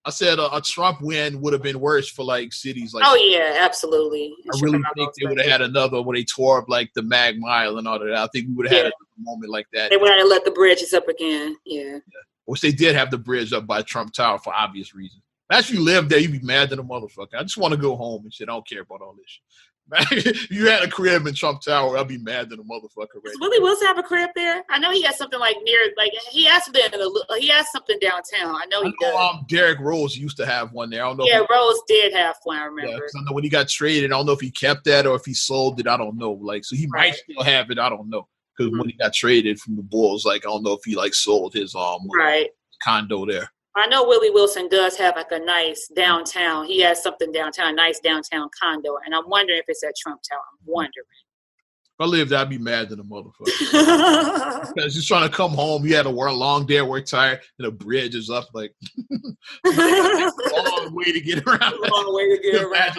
I said a Trump win would have been worse for, like, cities like. Oh yeah, absolutely. I really think they would have had another when they tore up, like, the Mag Mile and all of that. I think we would have had a moment like that. They would have let the bridges up again. Yeah. Which they did have the bridge up by Trump Tower for obvious reasons. If you live there, you'd be mad at the motherfucker. I just want to go home and shit. I don't care about all this shit. If you had a crib in Trump Tower, I'd be mad at the motherfucker. Does Willie Wilson have a crib there? I know he has something like near, like he has something downtown. I know he does. Derrick Rose used to have one there. I don't know. Yeah, Rose did have one. I remember. Yeah, I know when he got traded, I don't know if he kept that or if he sold it. I don't know. Like, so he might still have it. I don't know because when he got traded from the Bulls, like I don't know if he like sold his condo there. I know Willie Wilson does have like a nice downtown. He has something downtown, a nice downtown condo, and I'm wondering if it's at Trump Tower. I'm wondering. If I lived there, I'd be mad at the motherfucker. Because just trying to come home, you had to work a long day, work tired, and the bridge is up like long way to get around. Long way to get around.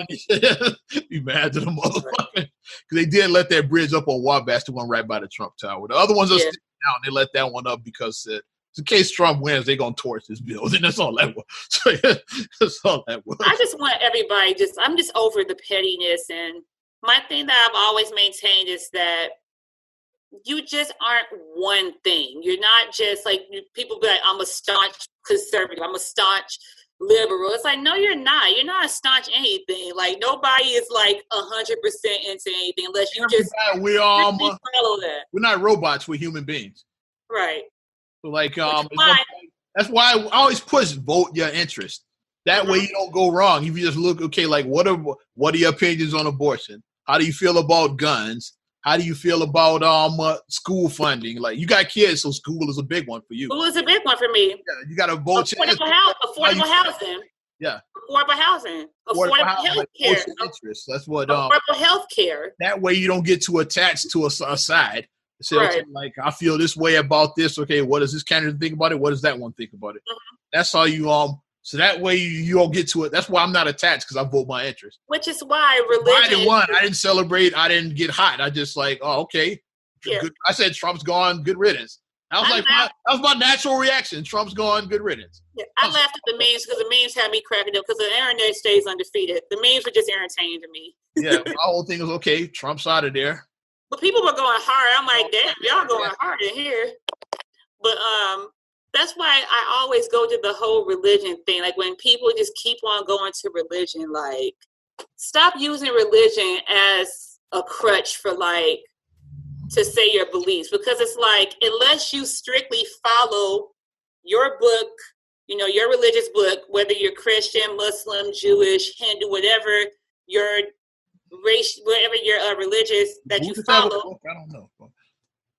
Be mad at the motherfucker. Because they did let that bridge up on Wabash, the one right by the Trump Tower. The other ones are still down. They let that one up because in case Trump wins, they're going to torch this building. That's all that was. So, that's all that was. I just want everybody I'm just over the pettiness. And my thing that I've always maintained is that you just aren't one thing. You're not just like, people be like, I'm a staunch conservative. I'm a staunch liberal. It's like, no, you're not. You're not a staunch anything. Like, nobody is like 100% into anything unless you just follow that. We're not robots. We're human beings. Right. So like, that's why I always push vote your interest. That way you don't go wrong. If you just look, okay, like what are your opinions on abortion? How do you feel about guns? How do you feel about school funding? Like you got kids, so school is a big one for you. School is a big one for me. Yeah, you got to vote. Affordable housing. Yeah. Affordable housing. Affordable health care. That's what. Affordable health care. That way you don't get too attached to a side. Say, okay, like I feel this way about this. Okay, what does this candidate think about it? What does that one think about it? Mm-hmm. That's how you So that way you don't get to it. That's why I'm not attached because I vote my interest. Which is why religion. I didn't celebrate. I didn't get hot. I just like, oh, okay. Yeah. Good. I said Trump's gone. Good riddance. That was my natural reaction. Trump's gone. Good riddance. Yeah, I laughed at the memes because the memes had me cracking up because the internet stays undefeated. The memes were just entertaining to me. Yeah, my whole thing was okay. Trump's out of there. But people were going hard. I'm like, damn, y'all going hard in here. But that's why I always go to the whole religion thing. Like when people just keep on going to religion, like stop using religion as a crutch for like to say your beliefs. Because it's like, unless you strictly follow your book, you know, your religious book, whether you're Christian, Muslim, Jewish, Hindu, whatever your race, whatever your religious that you follow. I don't know.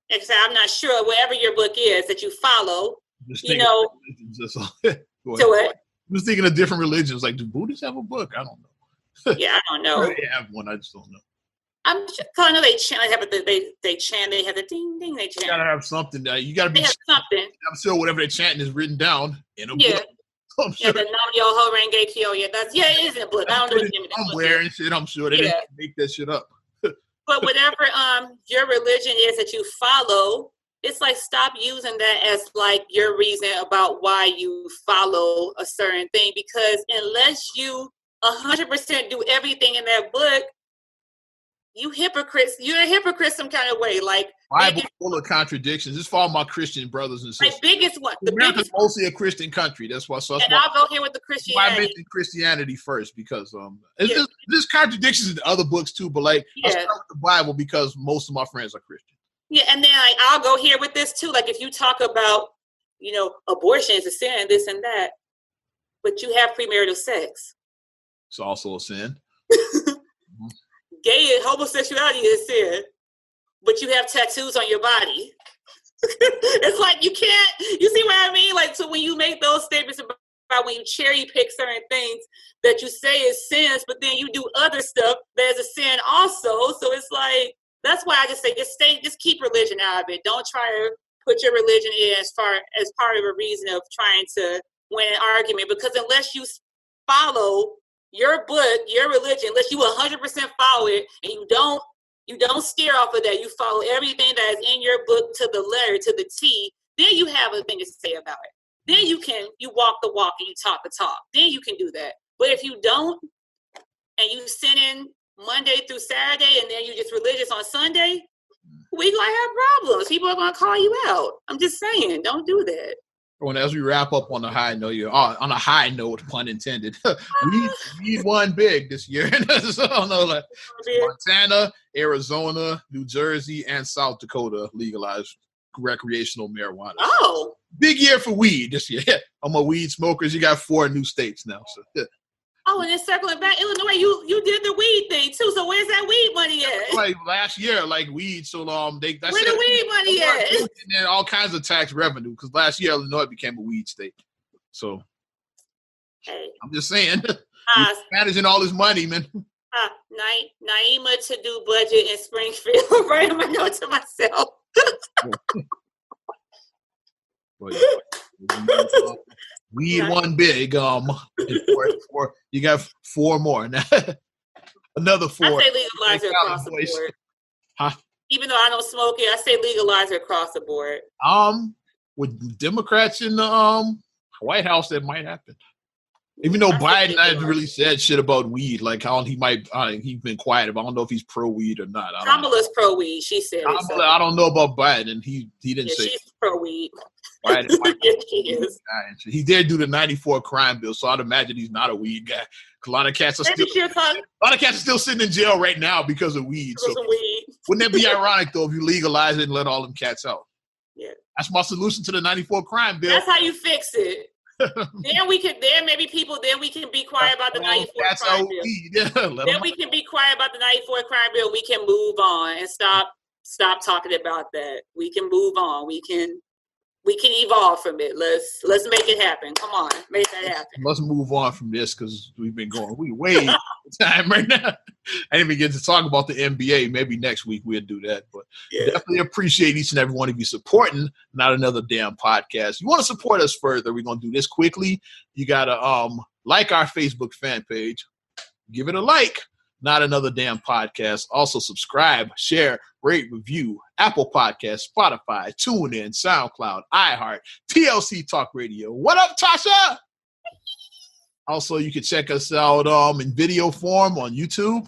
Except I'm not sure. Whatever your book is that you follow, you know. To what? I was thinking of different religions. Like, do Buddhists have a book? I don't know. Yeah, I don't know. They have one. I just don't know. I'm sure, I know they chant. They chant. They have the ding ding. They chant. You gotta have something. You gotta be. They have something. I'm sure whatever they're chanting is written down in a book. I'm sure. Yeah, the Nam Yo Ho Renge Kyo. Yeah, it is in a book. I don't know somewhere and shit. I'm sure they didn't make that shit up. But whatever your religion is that you follow, it's like stop using that as like your reason about why you follow a certain thing. Because unless you 100% do everything in that book, you're a hypocrite some kind of way. Like Bible full of contradictions. It's for all my Christian brothers and sisters. Like biggest one. America's mostly a Christian country. That's why. I'll go here with the Christianity. I mentioned Christianity first because there's contradictions in other books too. But like I'll start with the Bible because most of my friends are Christian. Yeah, and then like I'll go here with this too. Like if you talk about, you know, abortion is a sin, this and that, but you have premarital sex. It's also a sin. Gay and homosexuality is sin, but you have tattoos on your body. It's like you see what I mean? Like, so when you make those statements about when you cherry pick certain things that you say is sins, but then you do other stuff there's a sin also. So it's like, that's why I just say, just keep religion out of it. Don't try to put your religion in as part of a reason of trying to win an argument, because unless you follow your book, your religion, unless you 100% follow it, and you don't steer off of that, you follow everything that is in your book to the letter, to the T, then you have a thing to say about it. Then you walk the walk and you talk the talk. Then you can do that. But if you don't, and you sin in Monday through Saturday, and then you just religious on Sunday, we gonna have problems. People are gonna call you out. I'm just saying, don't do that. Well, as we wrap up on a high note, pun intended, we won big this year. So, like Montana, Arizona, New Jersey, and South Dakota legalized recreational marijuana. Oh, big year for weed this year. I'm a weed smokers. You got 4 new states now. So. Yeah. Oh, and then circling back, Illinois, you did the weed thing too. So where's that weed money at? Like last year, like weed. So where the weed money at? And then all kinds of tax revenue, because last year Illinois became a weed state. So hey, I'm just saying, managing all this money, man. Naima to do budget in Springfield. Right, I'm gonna note to myself. Weed won big. You got 4 more now. Another 4. I say legalize it across the board. Huh? Even though I don't smoke it, I say legalize it across the board. With Democrats in the White House, that might happen. Even though Biden hasn't really said shit about weed, like how he's been quiet about. I don't know if he's pro weed or not. Kamala's pro weed. She said. I don't know about Biden. He didn't say. She's pro weed. Biden, Yes, she is. He did do the '94 crime bill, so I'd imagine he's not a weed guy. A lot of cats are still sitting in jail right now because of weed. So wouldn't that be ironic though if you legalize it and let all them cats out? Yeah, that's my solution to the '94 crime bill. That's how you fix it. Then we can be quiet about the 94 crime bill. Then we can be quiet about the 94 crime bill. We can move on and stop talking about that. We can move on. We can evolve from it. Let's make it happen. Come on, make that happen. Let's move on from this because we've been going way time right now. I didn't even get to talk about the NBA. Maybe next week we'll do that. But definitely appreciate each and every one of you supporting Not Another Damn Podcast. You want to support us further, we're going to do this quickly. You got to like our Facebook fan page. Give it a like. Not Another Damn Podcast. Also subscribe, share, rate, review, Apple Podcasts, Spotify, TuneIn, SoundCloud, iHeart, TLC Talk Radio. What up, Tasha? Also, you can check us out in video form on YouTube.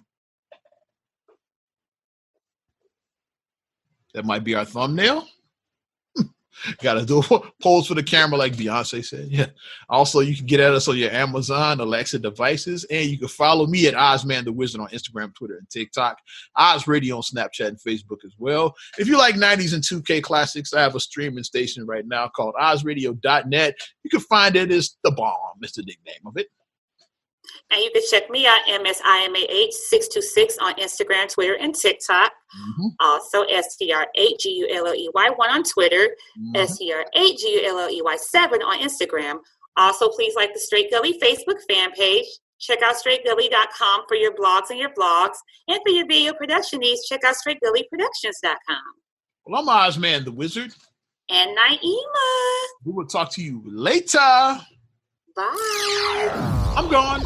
That might be our thumbnail. Got to do a pose for the camera like Beyonce said. Yeah. Also, you can get at us on your Amazon, Alexa devices, and you can follow me at Ozman the Wizard on Instagram, Twitter, and TikTok. Oz Radio on Snapchat and Facebook as well. If you like 90s and 2K classics, I have a streaming station right now called OzRadio.net. You can find it as The Bomb. It's the nickname of it. And you can check me out, MSIMAH626 on Instagram, Twitter, and TikTok. Mm-hmm. Also, STR8GULLEY1 on Twitter, STR8GULLEY7 on Instagram. Also, please like the Straight Gully Facebook fan page. Check out straightgully.com for your blogs and your vlogs. And for your video production needs, check out straightgullyproductions.com. Well, I'm Ozman the Wizard. And Naima. We will talk to you later. Bye. I'm gone.